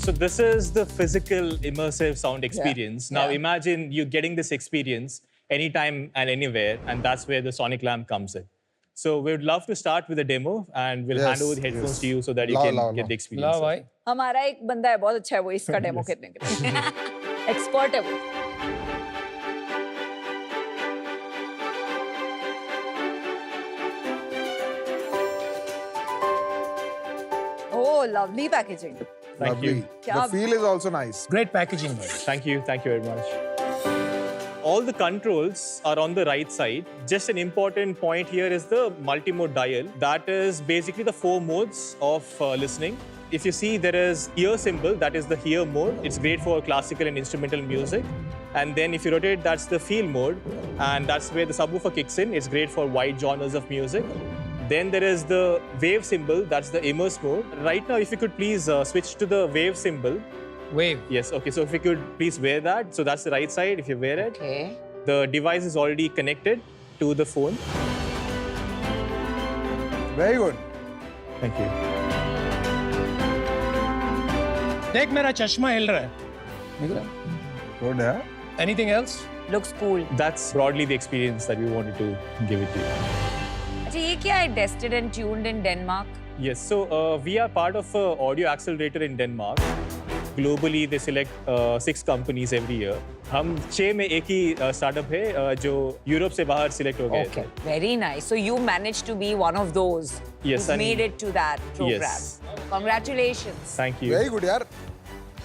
So this is the physical immersive sound experience. Now Yeah. imagine you getting this experience anytime and anywhere, and that's where the Sonic Lamp comes in. So we would love to start with a demo, and we'll Yes, hand over the headphones yes. to you so that you Lao, can lao, get lao. the experience. ला भाई. हमारा एक बंदा है बहुत अच्छा है, वो इसका डेमो करने के लिए एक्सपर्ट है वो। Oh, lovely packaging. Thank Lovely. you. The feel is also nice. Great packaging. भाई. Thank you very much. All the controls are on the right side. Just an important point here is the multi-mode dial. That is basically the 4 modes of listening. If you see, there is ear symbol, that is the hear mode. It's great for classical and instrumental music. And then if you rotate, that's the feel mode. And that's where the subwoofer kicks in. It's great for wide genres of music. Then there is the wave symbol, that's the immerse mode. Right now, if you could please switch to the wave symbol. Wave. Yes, okay, so if you could please wear that. So that's the right side, if you wear it. Okay. The device is already connected to the phone. Very good. Thank you. देख मेरा चश्मा हिल रहा है. दिख रहा है? Good, yeah. Anything else? Looks cool. That's broadly the experience that we wanted to give it to you. अच्छा, ये क्या है? Tested and tuned in Denmark. Yes, so we are part of an audio accelerator in Denmark. Globally, they select 6 companies every year. हम 6 में एक ही startup है जो Europe से बाहर select हो गए थे. Very nice. So you managed to be one of those Yes, who and- made it to that program. Yes. Congratulations. Thank you. Very good यार.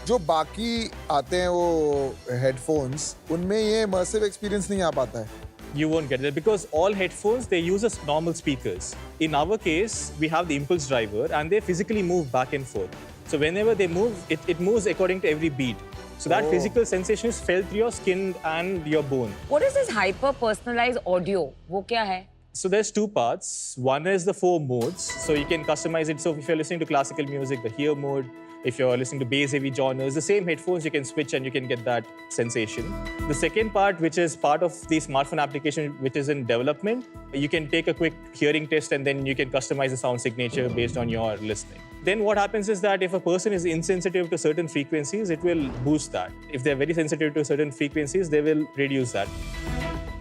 जो बाकी आते हैं वो headphones, उनमें ये immersive experience नहीं आ पाता है. You won't get it because all headphones, they use as normal speakers. In our case, we have the impulse driver and they physically move back and forth. So whenever they move, it moves according to every beat. So that physical sensation is felt through your skin and your bone. What is this hyper personalized audio? वो क्या है? So there's 2 parts. One is the 4 modes. So you can customize it. So if you're listening to classical music, the hear mode. If you're listening to bass heavy genres, the same headphones you can switch and you can get that sensation. The second part, which is part of the smartphone application, which is in development, you can take a quick hearing test and then you can customize the sound signature based on your listening. Then what happens is that if a person is insensitive to certain frequencies, it will boost that. If they're very sensitive to certain frequencies, they will reduce that.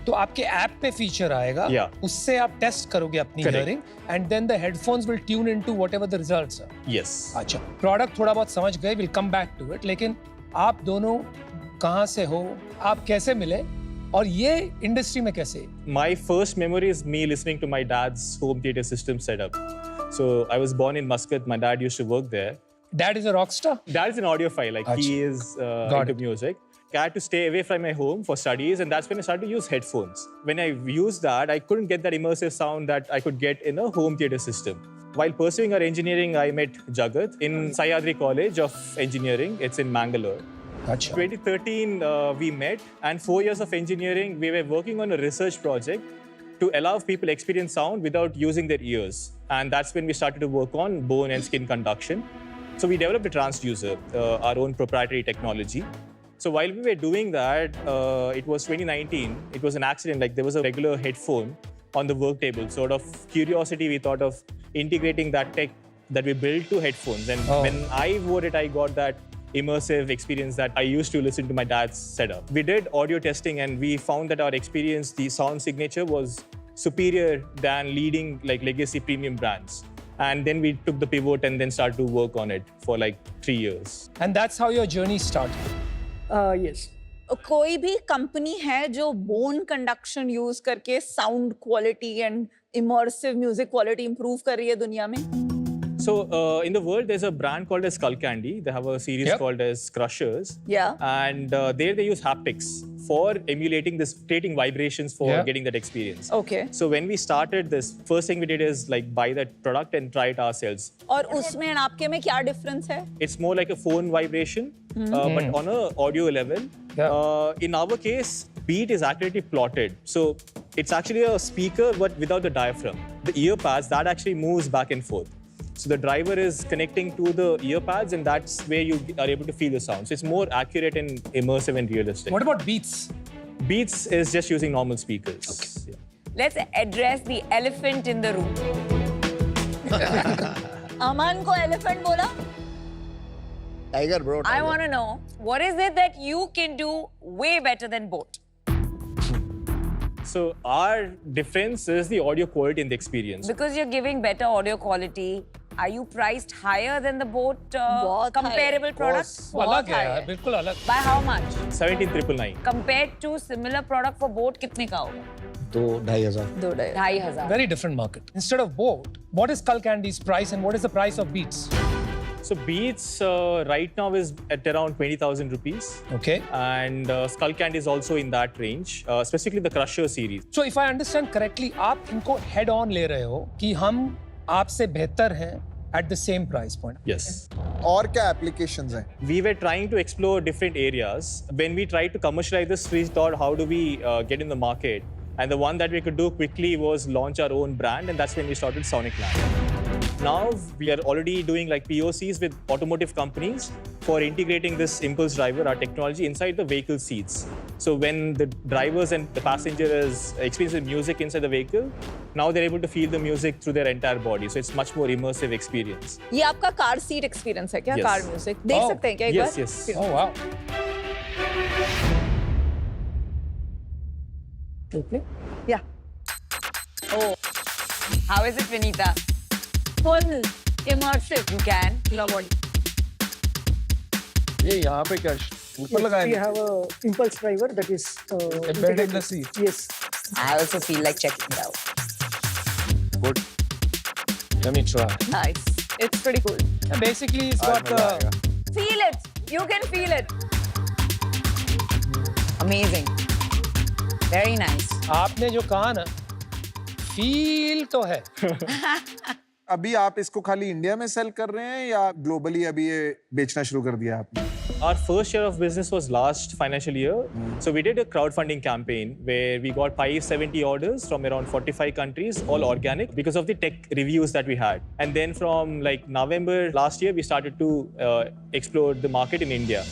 तो आपके app pay feature आएगा, Yeah. उससे आप test करोगे अपनी Correct. Hearing and then the headphones will tune into whatever the results are. Yes. अच्छा, product थोड़ा बहुत समझ गए, will come back to it, लेकिन आप दोनों कहाँ से हो, आप कैसे मिले और ये इंडस्ट्री में कैसे? My first memory is me listening to my dad's home theater system setup. So I was born in Muscat. My dad used to work there. Dad is a rock star? Dad is an audiophile. Like he is Got into music. I had to stay away from my home for studies, and that's when I started to use headphones. When I used that, I couldn't get that immersive sound that I could get in a home theater system. While pursuing our engineering, I met Jagat in Sahyadri College of Engineering. It's in Mangalore. अच्छा. 2013, we met, and 4 years of engineering, we were working on a research project to allow people experience sound without using their ears. And that's when we started to work on bone and skin conduction. So we developed a transducer, our own proprietary technology. So while we were doing that, it was 2019, it was an accident, like there was a regular headphone on the work table. Sort of curiosity, we thought of integrating that tech that we built to headphones. And when I wore it, I got that immersive experience that I used to listen to my dad's setup. We did audio testing and we found that our experience, the sound signature was superior than leading like legacy premium brands. And then we took the pivot and then started to work on it for like 3 years. And that's how your journey started. Yes. कोई भी company है जो bone conduction use करके sound quality and immersive music quality improve कर रही है दुनिया में? So in the world, there's a brand called as Skull Candy. They have a series called as Crushers. Yeah. And there they use haptics for emulating this, creating vibrations for getting that experience. Okay. So when we started this, first thing we did is like buy that product and try it ourselves. और उसमें and आपके में क्या difference है? It's more like a phone vibration, but on a audio level. In our case, beat is accurately plotted. So it's actually a speaker, but without the diaphragm. The ear pads, that actually moves back and forth. So the driver is connecting to the ear pads, and that's where you are able to feel the sound. So it's more accurate and immersive and realistic. What about Beats? Beats is just using normal speakers. Okay. Yeah. Let's address the elephant in the room. अमन को elephant बोला? Tiger bro. I want to know, what is it that you can do way better than Boat? So our difference is the audio quality and the experience. Because you're giving better audio quality, are you priced higher than the Boat बहुत comparable product? अलग है यार, बिल्कुल अलग. By how much? 17,999. Compared to similar product for Boat, कितने का होगा? 2,500. 2,500. Very different market. Instead of Boat, what is Skull Candy's price and what is the price of Beats? So Beats right now is at around 20,000 rupees. Okay. And Skull Candy is also in that range, specifically the Crusher series. So if I understand correctly, आप इनको head on ले रहे हो कि हम आपसे बेहतर हैं at the same price point. Yes. और क्या applications हैं? We were trying to explore different areas. When we tried to commercialize this, we thought, how do we get in the market? And the one that we could do quickly was launch our own brand, and that's when we started Sonic Land. Now we are already doing like POCs with automotive companies for integrating this impulse driver, our technology, inside the vehicle seats. So when the drivers and the passengers experience music inside the vehicle, now they're able to feel the music through their entire body. So it's much more immersive experience. ये आपका car seat experience है क्या? Yes. Car music देख Oh. सकते हैं क्या एक Yes, bar? yes. Oh wow. Yeah. Oh. How is it, Vinita? Full immersive. You can. ये यहाँ पे क्या ऊपर लगाए? We have a impulse driver that is Embedded in the seat. Yes. I also feel like checking it out. Good. Let me try. Nice. It's pretty cool. And basically, it's got Feel it. You can feel it. Amazing. Very nice. आपने जो कहा ना, feel तो है. अभी आप इसको खाली इंडिया में सेल कर रहे हैं या ग्लोबली अभी ये बेचना शुरू कर दिया आपने? Our first share of business was last financial year. So we did a crowdfunding campaign where we got 570 orders from around 45 countries, all organic, because of the tech reviews that we had. And then from like November last year, we started to explore the market in India.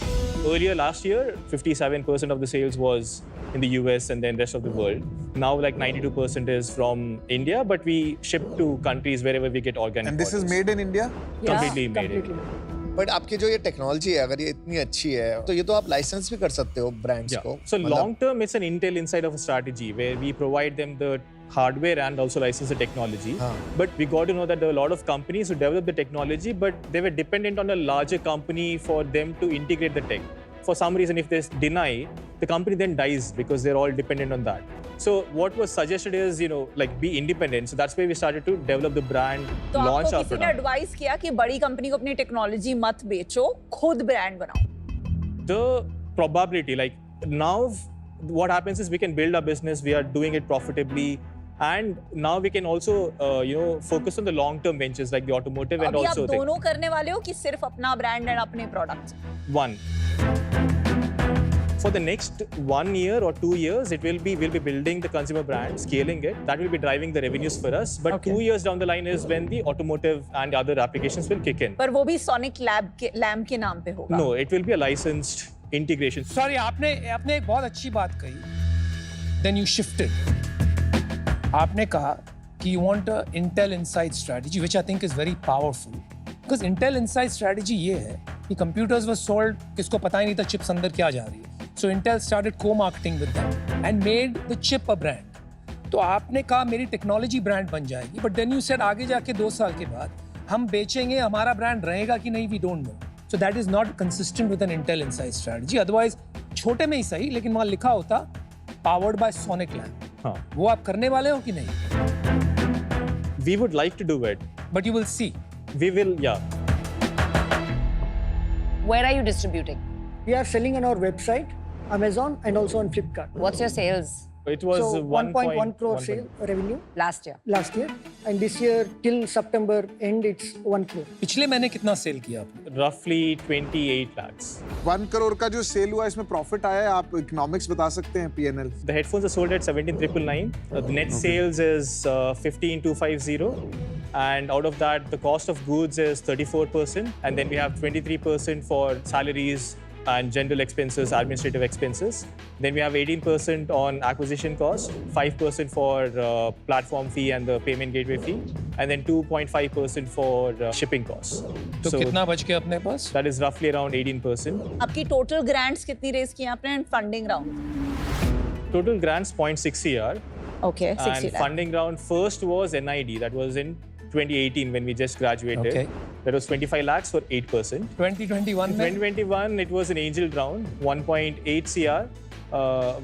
Earlier last year, 57% of the sales was in the US and then rest of the world. Now like 92% is from India, but we ship to countries wherever we get organic And this is orders. made in India? Completely made it. But आपकी जो ये technology है अगर ये इतनी अच्छी है तो ये तो आप लाइसेंस भी कर सकते हो ब्रांड्स Yeah. को So long term, it's an Intel inside of a strategy where we provide them the hardware and also license the technology. But we got to know that there are a lot of companies who develop the technology, but they were dependent on a larger company for them to integrate the tech. For some reason, if they deny, the company then dies because they're all dependent on that. So what was suggested is, like be independent. So that's where we started to develop the brand, तो launch आपको our किसी ने product. Advice किया कि बड़ी company को अपनी technology मत बेचो, खुद ब्रांड बनाओ. The probability, like now what happens is we can build our business, we are doing it profitably, and now we can also focus on the long term ventures like the automotive and अभी आप also दोनों करने वाले हो कि सिर्फ अपना brand and अपने products? one. For the next 1 year or 2 years, we'll be building the consumer brand, scaling it. That will be driving the revenues for us. But 2 years down the line is when the automotive and other applications will kick in. पर वो भी sonic lamp के नाम पे होगा. No, it will be a licensed integration. Sorry, आपने एक बहुत अच्छी बात कही. Then you shifted. आपने कहा कि you want a Intel Inside strategy, which I think is very powerful. Because Intel Inside strategy ये है कि computers were sold, किसको पता ही नहीं था chips अंदर क्या जा रही है. So Intel started co-marketing with them and made the chip a brand. तो आपने कहा मेरी टेक्नोलॉजी ब्रांड बन जाएगी, but then you said आगे जाके 2 साल के बाद हम बेचेंगे, हमारा ब्रांड रहेगा कि नहीं, we don't know. So that is not consistent with an Intel Inside strategy. Otherwise छोटे में ही सही, लेकिन वहाँ लिखा होता powered by Sonic Lamp. हाँ. वो आप करने वाले हो कि नहीं? We would like to do it. But you will see. We will, yeah. Where are you distributing? We are selling on our website, Amazon, and also on Flipkart. What's your sales It was So 1.1 crore 1. sale revenue last year? last year, and this year till September end it's 1 crore. पिछले महीने कितना cell किया आपने? Roughly 28 lakhs. 1 crore का जो cell हुआ इसमें profit आया है, आप इकोनॉमिक्स बता सकते हैं P&L? The headphones are sold at 17,999. The net sales is 15,250. And out of that, the cost of goods is 34%. And then we have 23% for salaries and general expenses, administrative expenses. Then we have 18% on acquisition cost, 5% for platform fee and the payment gateway fee, and then 2.5% for shipping costs. तो कितना बच गया अपने पास? That is roughly around 18%. आपकी total grants कितनी raise की आपने and funding round? Total grants 0.6 CR. Okay, 60 And funding round first was NID. That was in 2018 when we just graduated. Okay. That was 25 lakhs for 8%. 2021 में? 2021, it was an angel round, 1.8 CR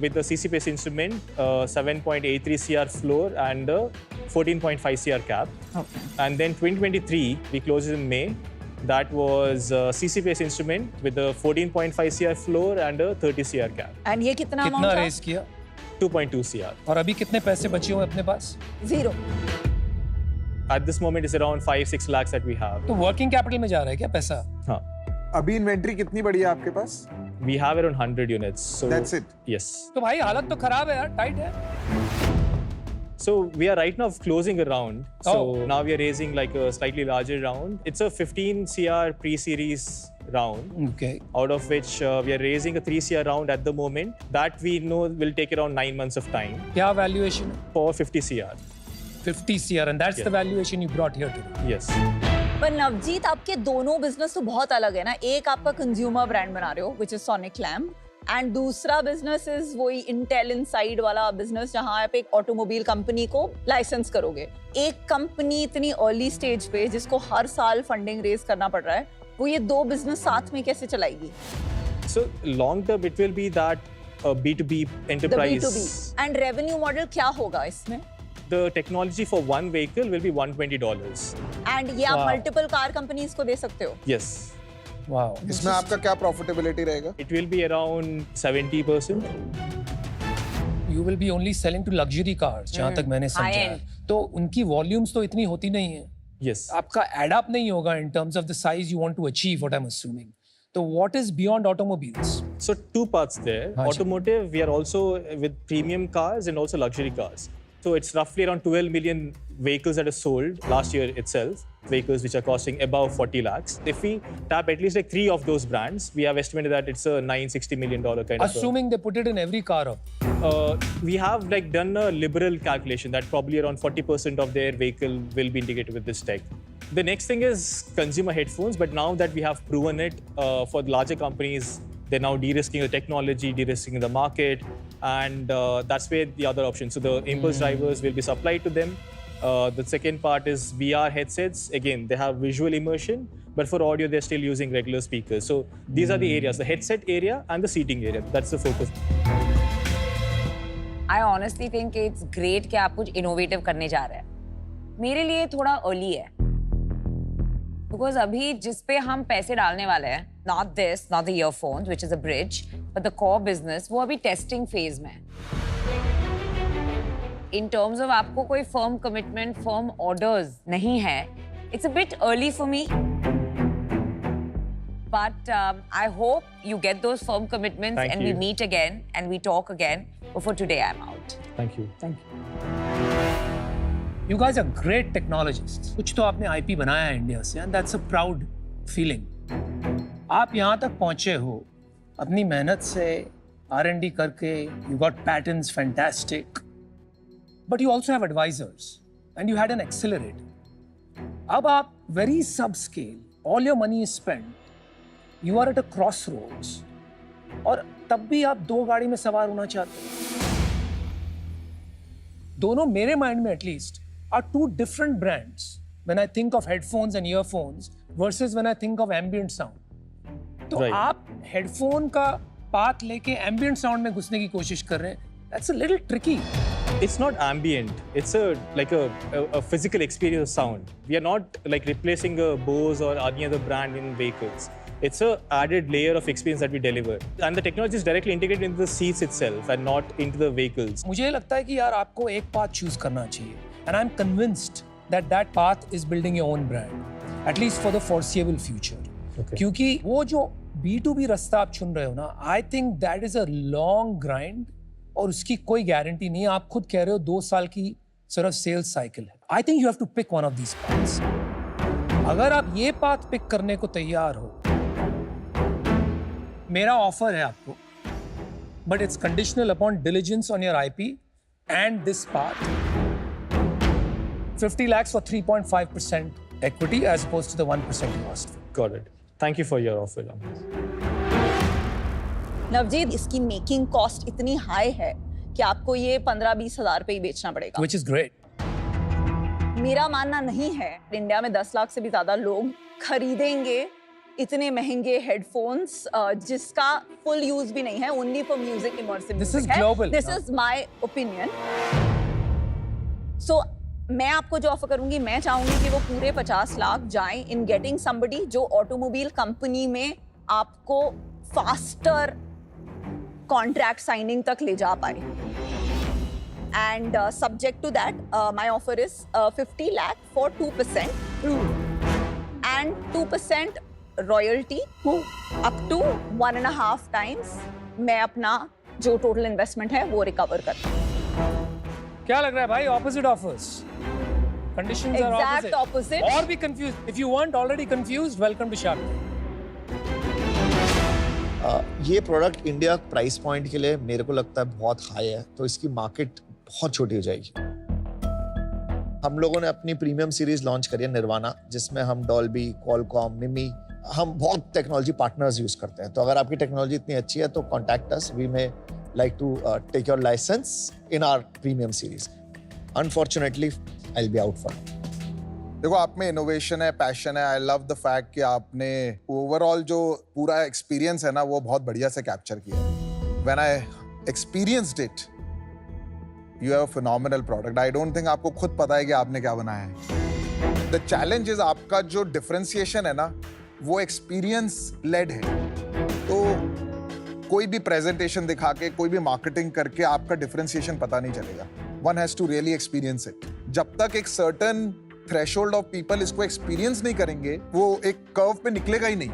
with the CC-based instrument, 7.83 CR floor and a 14.5 CR cap. Okay. And then 2023, we closed in May. That was a CC-based instrument with a 14.5 CR floor and a 30 CR cap. And ये कितना कितना amount race किया? 2.2 CR. और अभी कितने पैसे बचे हुए अपने पास? था? Zero. At this moment, it's around 5-6 lakhs that we have. तो वर्किंग कैपिटल में जा रहा है क्या पैसा? Huh. अभी इन्वेंट्री कितनी बड़ी है आपके पास? We have around 100 units. So That's it? Yes. तो भाई हालत तो खराब है यार, टाइट है. So we are right now closing a round. So Oh. now we are raising like a slightly larger round. It's a 15 CR pre-series round, Okay. out of which we are raising a 3 CR round at the moment. That we know will take around 9 months of time क्या valuation है? for 50 CR. 50 CR and that's Yeah. the valuation you brought here today. Yes. पर नवजीत, आपके दोनों business तो बहुत अलग है ना. एक आपका कंज्यूमर ब्रांड बना रहे हो which is sonic lamp, and दूसरा बिजनेस इज वही इंटेल इनसाइड वाला बिजनेस जहां आप एक ऑटोमोबाइल कंपनी को लाइसेंस करोगे. एक कंपनी इतनी अर्ली स्टेज पे जिसको हर साल फंडिंग रेज करना पड़ रहा है, वो ये दो बिजनेस साथ में कैसे चलाएगी? So long term, it will be that B2B the enterprise. B2B and revenue model क्या होगा इसमें? The technology for one vehicle will be $120. And ये आप Wow. मल्टीपल कार कंपनीज को दे सकते हो. Yes. Wow. इसमें आपका क्या प्रॉफिटेबिलिटी रहेगा? It will be around 70%. You will be only selling to luxury cars, जहाँ तक मैंने समझा है. High-end. तो उनकी वॉल्यूम्स तो इतनी होती नहीं है. Yes. आपका एड अप नहीं होगा in terms of the size you want to achieve, what I'm assuming. So what is beyond automobiles? So two parts there. Haan ji. Automotive, we are also with premium cars and also luxury cars. So it's roughly around 12 million vehicles that are sold last year itself. vehicles which are costing above 40 lakhs. If we tap at least like 3 of those brands, we have estimated that it's a $960 million kind of. Assuming they put it in every car. We have like done a liberal calculation that probably around 40% of their vehicle will be integrated with this tech. The next thing is consumer headphones, but now that we have proven it for the larger companies, they're now de-risking the technology, de-risking the market, and that's where the other option. So the impulse drivers will be supplied to them. The second part is VR headsets. Again, they have visual immersion, but for audio, they're still using regular speakers. So these are the areas, the headset area and the seating area. That's the focus. I honestly think it's great कि आप कुछ innovative करने जा रहे हैं. मेरे लिए थोड़ा early है. Because अभी जिस पे हम पैसे डालने वाले हैं, not this, not the earphones, which is a bridge, but the core business, वो अभी testing phase में है. In terms of आपको कोई firm commitment, firm orders नहीं है, it's a bit early for me. But I hope you get those firm commitments Thank and you. we meet again and we talk again. But for today, I'm out. Thank you. Thank you. You guys are great technologists. कुछ तो आपने IP बनाया है India से, and that's a proud feeling. आप यहाँ तक पहुँचे हो अपनी मेहनत से, R&D करके, you got patents, fantastic. But you also have advisors, and you had an accelerator. अब आप very subscale, all your money is spent. You are at a crossroads. और तब भी आप 2 गाड़ी में सवार होना चाहते हो. दोनों मेरे माइंड में at least are 2 different brands when I think of headphones and earphones versus when I think of ambient sound. तो Right. आप headphone का पाथ लेके ambient sound में घुसने की कोशिश कर रहे हैं. That's a little tricky. It's not ambient. It's like a physical experience of sound. We are not like replacing a Bose or any other brand in vehicles. It's a added layer of experience that we deliver. And the technology is directly integrated into the seats itself and not into the vehicles. मुझे लगता है कि यार आपको एक path choose करना चाहिए. And I'm convinced that that path is building your own brand, at least for the foreseeable future. Okay. क्योंकि वो जो B2B रास्ता आप चुन रहे हो ना, I think that is a long grind और उसकी कोई गारंटी नहीं है. आप खुद कह रहे हो 2 साल की सिर्फ सेल्स साइकिल है. I think you have to pick one of these paths. अगर आप ये path pick करने को तैयार हो, मेरा ऑफर है आपको, but it's conditional upon diligence on your IP and this path. 50 lakhs for 3.5% equity as opposed to the 1% you asked for. Got it. Thank you for your offer. Navjeet, इसकी making cost इतनी high है कि आपको ये 15-20 हजार पे ही बेचना पड़ेगा. Which is great. मेरा मानना नहीं है इंडिया में 10 लाख से भी ज्यादा लोग खरीदेंगे इतने महंगे हेडफोन्स जिसका फुल यूज भी नहीं है, only for music immersive. This is global. This is my opinion. So मैं आपको जो ऑफर करूंगी, मैं चाहूंगी कि वो पूरे 50 लाख जाएं इन गेटिंग समबडी जो ऑटोमोबाइल कंपनी में आपको फास्टर कॉन्ट्रैक्ट साइनिंग तक ले जा पाए. And subject to that, my offer is 50 lakh for 2% and 2% royalty up to 1.5 times. मैं अपना जो total investment है वो recover करता हूँ. क्या लग रहा है भाई? Opposite offers. Conditions are Exact opposite. Or be confused. If you weren't already confused, welcome to Shark Tank. ये प्रोडक्ट इंडिया प्राइस पॉइंट के लिए मेरे को लगता है बहुत हाई है, तो इसकी मार्केट बहुत छोटी हो जाएगी. हम लोगों ने अपनी प्रीमियम सीरीज लॉन्च करी है निर्वाणा, जिसमें हम डॉल्बी, क्वालकॉम, मिमी, हम बहुत टेक्नोलॉजी पार्टनर्स यूज करते हैं. तो अगर आपकी टेक्नोलॉजी इतनी अच्छी है तो contact us. We may like to take your licence in our premium series. Unfortunately I will be out for. देखो, आप में इनोवेशन है, पैशन है. आई लव द फैक्ट कि आपने ओवरऑल जो पूरा एक्सपीरियंस है ना वो बहुत बढ़िया से कैप्चर किया. When I experienced it, you have a phenomenal product. I don't think आपको खुद पता है कि आपने क्या बनाया है. द चैलेंज इज आपका जो डिफरेंशिएशन है ना वो एक्सपीरियंस लेड है. तो कोई भी प्रेजेंटेशन दिखा के, कोई भी मार्केटिंग करके आपका डिफरेंशिएशन पता नहीं चलेगा. One has to really experience it. जब तक एक सर्टेन थ्रेशोल्ड ऑफ पीपल इसको एक्सपीरियंस नहीं करेंगे, वो एक कर्व पे निकलेगा ही नहीं,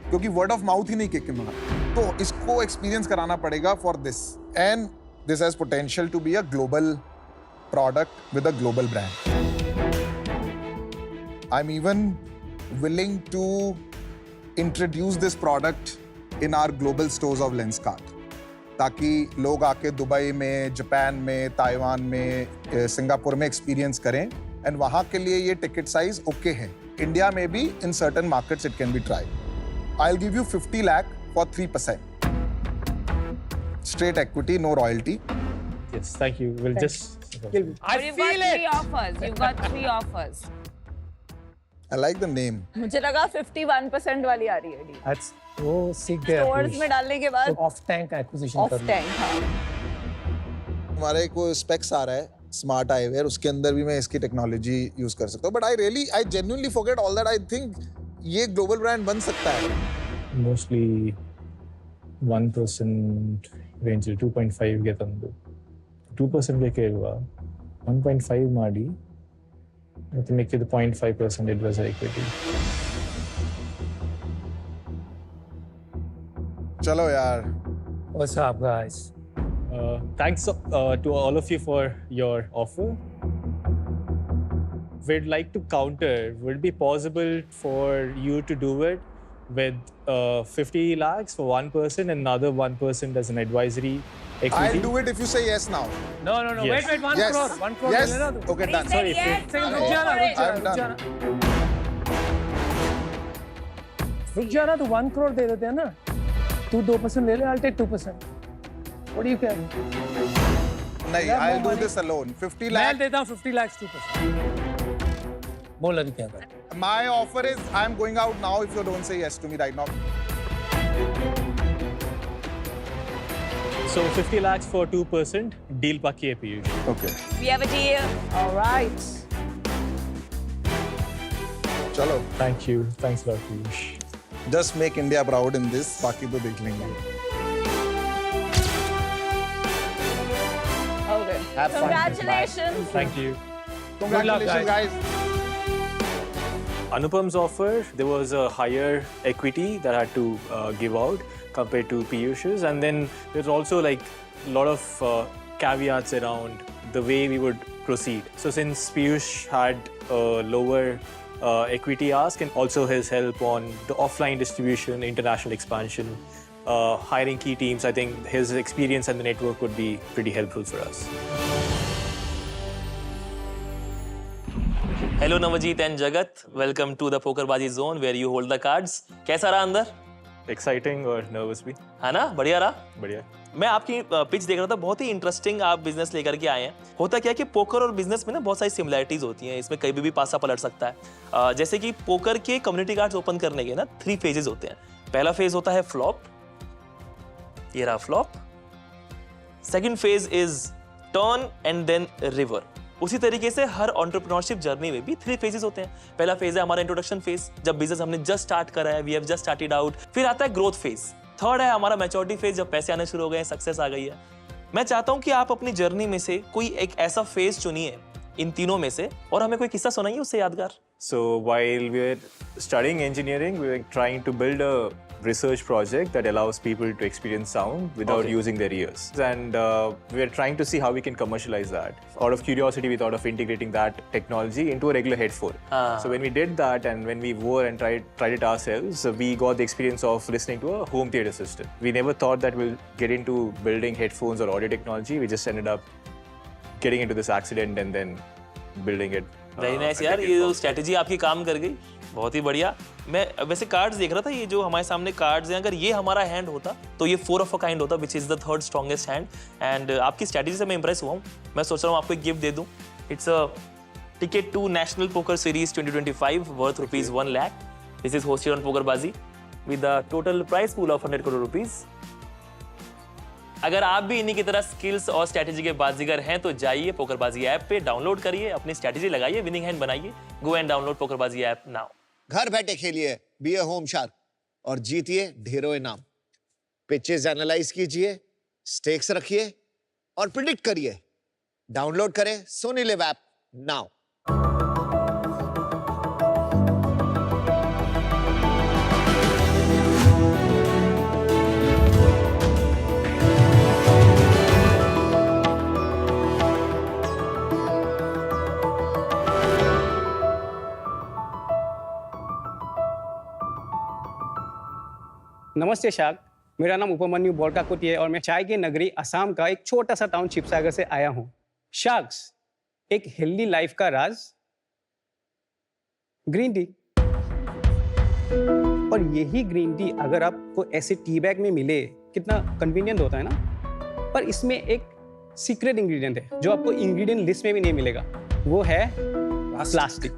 क्योंकि वर्ड ऑफ माउथ ही नहीं किक मार. तो इसको एक्सपीरियंस कराना पड़ेगा for this. And this has potential to be a global product with a global brand. I'm even willing to introduce this product in our global stores of Lenskart, ताकि लोग आके Dubai में, Japan में, Taiwan में, Singapore में experience करें and वहाँ के लिए ये टिकट साइज ओके है. इंडिया में भी in certain markets it can be tried. I'll give you 50 lakh for 3%. Straight equity, no royalty. Yes, thank you. We'll just. But you've got three offers. You've got 3 offers. I like the name. मुझे लगा 51% वाली आ रही है deal. That's वो सीख गया. Stores में डालने के बाद of tank acquisition off tank. हाँ. हमारे को स्पेक्स आ रहा है स्मार्ट आईवेयर, उसके अंदर भी मैं इसकी टेक्नोलॉजी यूज कर सकता हूँ. But I genuinely forget all that. I think ये ग्लोबल ब्रांड बन सकता है. Mostly 1% range, 2.5 ಗೆ ತಂದು 2% ಗೆ ಕೇಳುವ 1.5 ಮಾಡಿ ಮತ್ತೆ ಮಿಕ್ಕಿದ 0.5% advisor equity. चलो यार. What's up, guys? Thanks to all of you for your offer. We'd like to counter. Would it be possible for you to do it with 50 lakhs for one person and another 1% as an advisory equity? I'll do it if you say yes now. No. Yes. Wait. 1 Yes. crore. 1 crore. Yes. लेना तो. Okay, done. Sorry, Yes, रुक जाना. I'm done. रुक जाना तो 1 crore दे देते हैं ना. तू 2% ले ले. I'll take 2%. What do you care? नहीं, I'll do this alone. 50 मैं lakh. देता हूँ 50 lakhs 2%. बोल अभी क्या कर. My offer is I'm going out now if you don't say yes to me right now. So 50 lakhs for 2%. Deal paki hai, Piyush. Okay. We have a deal. All right. चलो. Thank you. Thanks a lot, Piyush. Just make India proud in this. बाकी तो देख लेंगे. Okay. Have fun. Congratulations. Thank you. Congratulations, guys. Anupam's offer, there was a higher equity that I had to give out compared to Piyush's, and then there's also like a lot of caveats around the way we would proceed. So since Piyush had a lower equity ask and also his help on the offline distribution, international expansion, hiring key teams, I think his experience and the network would be pretty helpful for us. Hello Navjeet and Jagat, welcome to the PokerBaazi zone where you hold the cards. कैसा रहा अंदर? Exciting or nervous भी? है ना, बढ़िया रहा. बढ़िया. मैं आपकी पिच देख रहा था, बहुत ही इंटरेस्टिंग आप बिजनेस लेकर के आए हैं. होता क्या है कि पोकर और बिजनेस में ना बहुत सारी सिमिलरिटीज होती हैं, इसमें कभी भी पासा पलट सकता है. जैसे कि पोकर के कम्युनिटी कार्ड्स ओपन करने के ना 3 फेजेस होते हैं. पहला फेज होता है फ्लॉप, ये रहा flop. Second phase is turn and then river. उसी तरीके से हर एंटरप्रेन्योरशिप जर्नी में भी 3 फेजेस होते हैं. पहला फेज है हमारा इंट्रोडक्शन फेज, जब बिजनेस हमने जस्ट स्टार्ट करा है, we have just started out. फिर आता है ग्रोथ फेज. थर्ड है हमारा मैच्योरिटी फेज, जब पैसे आने शुरू हो गए, सक्सेस आ गई है. मैं चाहता हूं कि आप अपनी जर्नी में से कोई एक ऐसा फेज चुनिए इन तीनों में से और हमें कोई किस्सा सुनाइए उससे यादगार. So while we're studying engineering, we're trying to build a research project that allows people to experience sound without using their ears. And we're trying to see how we can commercialize that. Out of curiosity, we thought of integrating that technology into a regular headphone. So when we did that and when we wore and tried it ourselves, we got the experience of listening to a home theater system. We never thought that we'll get into building headphones or audio technology. We just ended up getting into this accident and then building it. Very nice यार, ये जो strategy आपकी काम कर गई, बहुत ही बढ़िया. मैं वैसे कार्ड्स देख रहा था, ये जो हमारे सामने कार्ड्स हैं, अगर ये हमारा हैंड होता तो ये 4 ऑफ अ काइंड होता, which is the 3rd strongest hand. And आपकी स्ट्रेटेजी से मैं इंप्रेस हुआ हूँ. मैं सोच रहा हूँ आपको एक गिफ्ट दे दूँ. It's a ticket to national poker series 2025 worth ₹1 lakh. This is hosted on PokerBaazi with the total prize pool of 100 crore rupees. अगर आप भी इन्हीं की तरह स्किल्स और स्ट्रेटेजी के बाजीगर हैं तो जाइए पोकरबाजी ऐप पे, डाउनलोड करिए, अपनी स्ट्रेटेजी लगाइए, विनिंग हैंड बनाइए. Go and download पोकरबाजी app now. घर बैठे खेलिए बी ए होम शार्क और जीतिए ढेरों इनाम. पिचेस एनालाइज कीजिए, स्टेक्स रखिए और प्रिडिक्ट करिए. डाउनलोड करें सोनी लिव ऐप नाउ. नमस्ते शाक, मेरा नाम उपमन्यु बोरकाकुटी है और मैं चाय की नगरी असम का एक छोटा सा टाउन शिवसागर से आया हूँ। शाक्स, एक हेल्दी लाइफ का राज, ग्रीन टी। और यही ग्रीन टी अगर आपको ऐसे टी बैग में मिले, कितना कन्वीनियंट होता है ना। पर इसमें एक सीक्रेट इंग्रेडिएंट है जो आपको इंग्रेडिएंट लिस्ट में भी नहीं मिलेगा, वो है प्लास्टिक।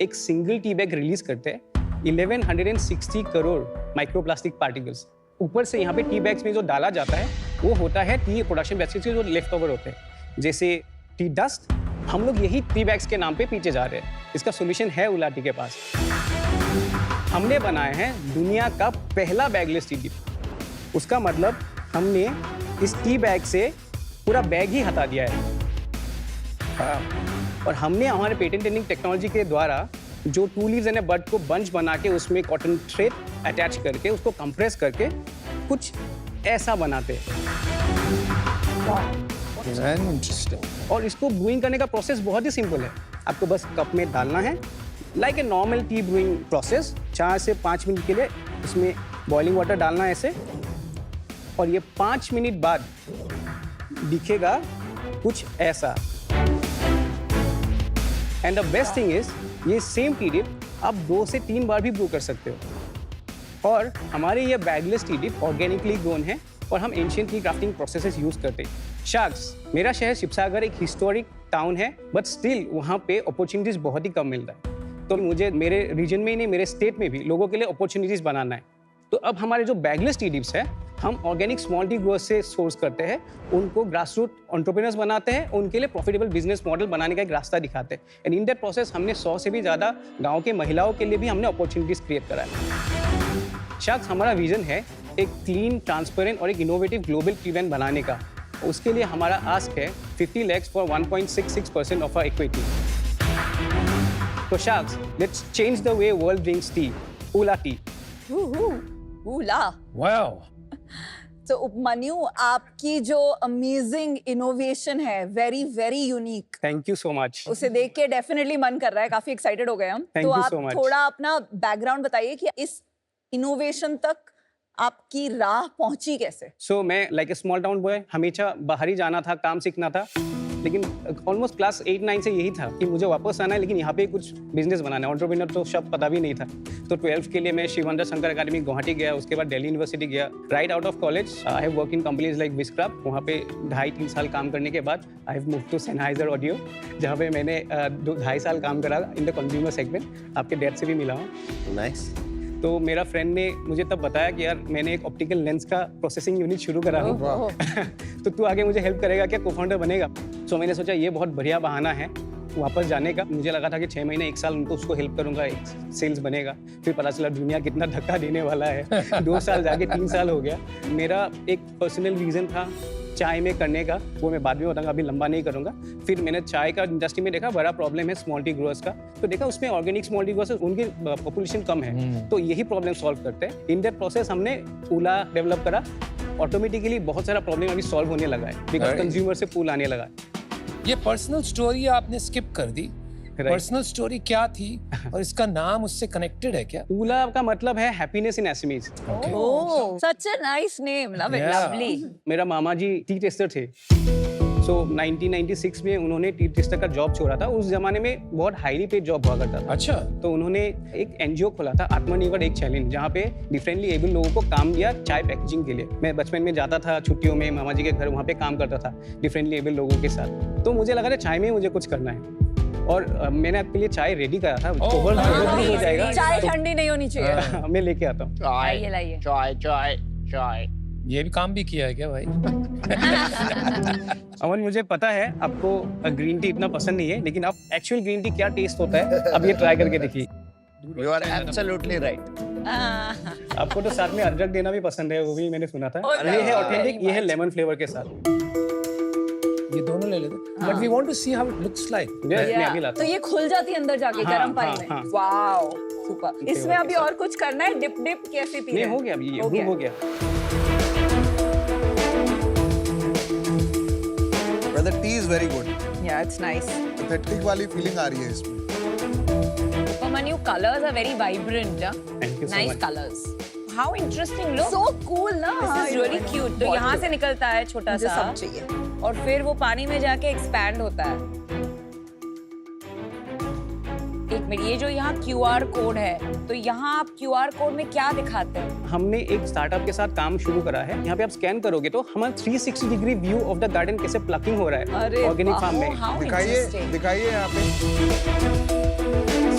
एक सिंगल टी बैग रिलीज करते हैं 1160 करोड़ माइक्रोप्लास्टिक पार्टिकल्स। ऊपर से यहाँ पे टी बैग्स में जो डाला जाता है वो होता है टी प्रोडक्शन बैग्स के जो लेफ्ट ओवर होते हैं, जैसे टी डस्ट। हम लोग यही टी बैग्स के नाम पे पीछे जा रहे हैं। इसका सॉल्यूशन है उला टी के पास। हमने बनाए हैं दुनिया का पहला बैगलेस टी डिप। उसका मतलब हमने इस टी बैग से पूरा बैग ही हटा दिया है। और हमने हमारे पेटेंट टेक्नोलॉजी के द्वारा जो 2 लीव्स एंड बड को बंच बना के उसमें कॉटन थ्रेड अटैच करके उसको कंप्रेस करके कुछ ऐसा बनाते हैं। और इसको ब्रूइंग करने का प्रोसेस बहुत ही सिंपल है। आपको बस कप में डालना है, like a normal T brewing process. 4 से 5 मिनट के लिए इसमें बॉइलिंग वाटर डालना है ऐसे, और ये 5 मिनट बाद दिखेगा कुछ ऐसा। And the best thing is ये सेम टी डिप आप 2 से 3 बार भी ब्रू कर सकते हो। और हमारे ये bagless tea dip organically grown है और हम ancient tea crafting processes use करते हैं। शाक्स, मेरा शहर शिवसागर एक हिस्टोरिक टाउन है, बट स्टिल वहाँ पे अपॉर्चुनिटीज बहुत ही कम मिलता है। तो मुझे मेरे रीजन में ही नहीं, मेरे स्टेट में भी लोगों के लिए अपॉर्चुनिटीज बनाना है। तो अब हमारे जो बैगलेस टी डिप्स है हम ऑर्गेनिक स्मॉल टी ग्रोअर्स से सोर्स करते हैं, उनको ग्रास रूट एंटरप्रेन्योर्स बनाते हैं, उनके लिए प्रॉफिटेबल बिजनेस मॉडल बनाने का एक रास्ता दिखाते हैं। एंड इन दैट प्रोसेस हमने 100 से भी ज़्यादा गांव के महिलाओं के लिए भी हमने अपॉर्चुनिटीज क्रिएट करा है। शायद हमारा विजन है एक क्लीन, ट्रांसपेरेंट और एक इनोवेटिव ग्लोबल टी ब्रांड बनाने का। उसके लिए हमारा आस्क है 50 lakhs for 1.66% of our equity. तो sharks, let's change the way world drinks tea, Ula tea. Ula. Wow. तो उपमन्यु, आपकी जो अमेजिंग इनोवेशन है, very very unique, thank you so much. उसे देख के डेफिनेटली मन कर रहा है, काफी एक्साइटेड हो गए हम। Thank तो you आप so much. थोड़ा अपना बैकग्राउंड बताइए कि इस इनोवेशन तक आपकी राह पहुंची कैसे? सो मैं like a small town boy, हमेशा बाहर ही जाना था, काम सीखना था, लेकिन ऑलमोस्ट क्लास 8-9 से यही था कि मुझे वापस आना है, लेकिन यहाँ पे कुछ बिजनेस बनाना है। एंटरप्रेन्योर तो शब्द पता भी नहीं था। तो 12th के लिए मैं शिवानंद शंकर अकेडमी गुवाहाटी गया, उसके बाद दिल्ली यूनिवर्सिटी गया। Right out of college I have work in companies like Wiscraft. वहाँ पे 2.5-3 साल काम करने के बाद I have move to Sennheiser audio, जहाँ पे मैंने 2.5 साल काम करा इन द कंज्यूमर सेगमेंट। आपके डैड से भी मिला हूँ। नाइस। तो मेरा फ्रेंड ने मुझे तब बताया कि यार मैंने एक ऑप्टिकल लेंस का प्रोसेसिंग यूनिट शुरू करा हूँ तो तू आगे मुझे हेल्प करेगा क्या, को-फाउंडर बनेगा? सो मैंने सोचा ये बहुत बढ़िया बहाना है वापस जाने का। मुझे लगा था कि 6 महीने 1 साल उनको उसको हेल्प करूंगा, एक सेल्स बनेगा। फिर पता चला दुनिया कितना धक्का देने वाला है। 2 साल जाके 3 साल हो गया। मेरा एक पर्सनल रीज़न था चाय में करने का, वो मैं बाद में बताऊंगा, अभी लंबा नहीं करूंगा। फिर मैंने चाय का इंडस्ट्री में देखा बड़ा प्रॉब्लम है स्मॉल टी ग्रोअर्स का, तो देखा उसमें ऑर्गेनिक स्मॉल टी ग्रोअर्स उनकी पॉपुलेशन कम है, तो यही प्रॉब्लम सॉल्व करते हैं। इन दैट प्रोसेस हमने उला डेवलप करा। ऑटोमेटिकली बहुत सारा प्रॉब्लम अभी सॉल्व होने लगा है, बिकॉज कंज्यूमर से पुल आने लगा है। ये पर्सनल स्टोरी आपने स्किप कर दी। पर्सनल स्टोरी क्या थी और इसका नाम उससे कनेक्टेड है क्या? उला का मतलब है happiness in SMEs. Oh, such a nice name, love it, lovely. मेरा मामा जी टी टेस्टर थे। सो 1996 में उन्होंने टी टेस्टर का जॉब छोड़ा था। उस जमाने में बहुत हाईली पेड जॉब हुआ करता था। अच्छा। तो उन्होंने एक एनजीओ खोला था, आत्मनिर्भर एक चैलेंज, जहाँ पे डिफरेंटली एबल लोगों को काम दिया चाय पैकेजिंग के लिए। मैं बचपन में जाता था छुट्टियों में मामा जी के घर, वहाँ पे काम करता था डिफरेंटली एबल लोगों के साथ। तो मुझे लगा था चाय में मुझे कुछ करना है, और मैंने आपके लिए चाय रेडी करा था। ओवर हो जाएगा, चाय ठंडी नहीं होनी चाहिए। मैं लेके आता हूँ। लाइए लाइए। चाय चाय चाय। ये भी काम भी किया है क्या भाई? अमन, मुझे पता है आपको ग्रीन टी इतना पसंद नहीं है, लेकिन आप एक्चुअल ग्रीन टी क्या टेस्ट होता है अब ये ट्राई करके देखिए। You are absolutely right. आपको तो साथ में अदरक देना भी पसंद है, वो भी मैंने सुना था। ये है ऑथेंटिक, ये है लेमन फ्लेवर के साथ। ये दोनों ले लेते, but we want to see how it looks like. मैं अभी लाता तो ये खुल जाती है अंदर जाके गर्म पानी में। Wow, super. इसमें अभी और कुछ करना है? डिप डिप कैसे पी रहे हैं? नहीं, हो गया अभी, ये हो गया। Well, the tea is very good. Yeah, it's nice. Authentic वाली फीलिंग आ रही है इसमें। Upamanu, colors are very vibrant. Thank you so Nice much. colors. how interesting, look. So cool ना. This is really cute. तो यहाँ से निकलता है छोटा मुझे सा सब चाहिए. और फिर वो पानी में जाके expand होता है. एक मिनट, ये जो यहाँ QR कोड है, तो यहाँ आप QR कोड में क्या दिखाते हैं? हमने एक स्टार्टअप के साथ काम शुरू करा है. यहाँ पे आप स्कैन करोगे तो हमारा 360 degree view of the garden कैसे प्लकिंग हो रहा है ऑर्गेनिक फार्म में. How दिखाइए interesting. दिखाइए यहाँ पे.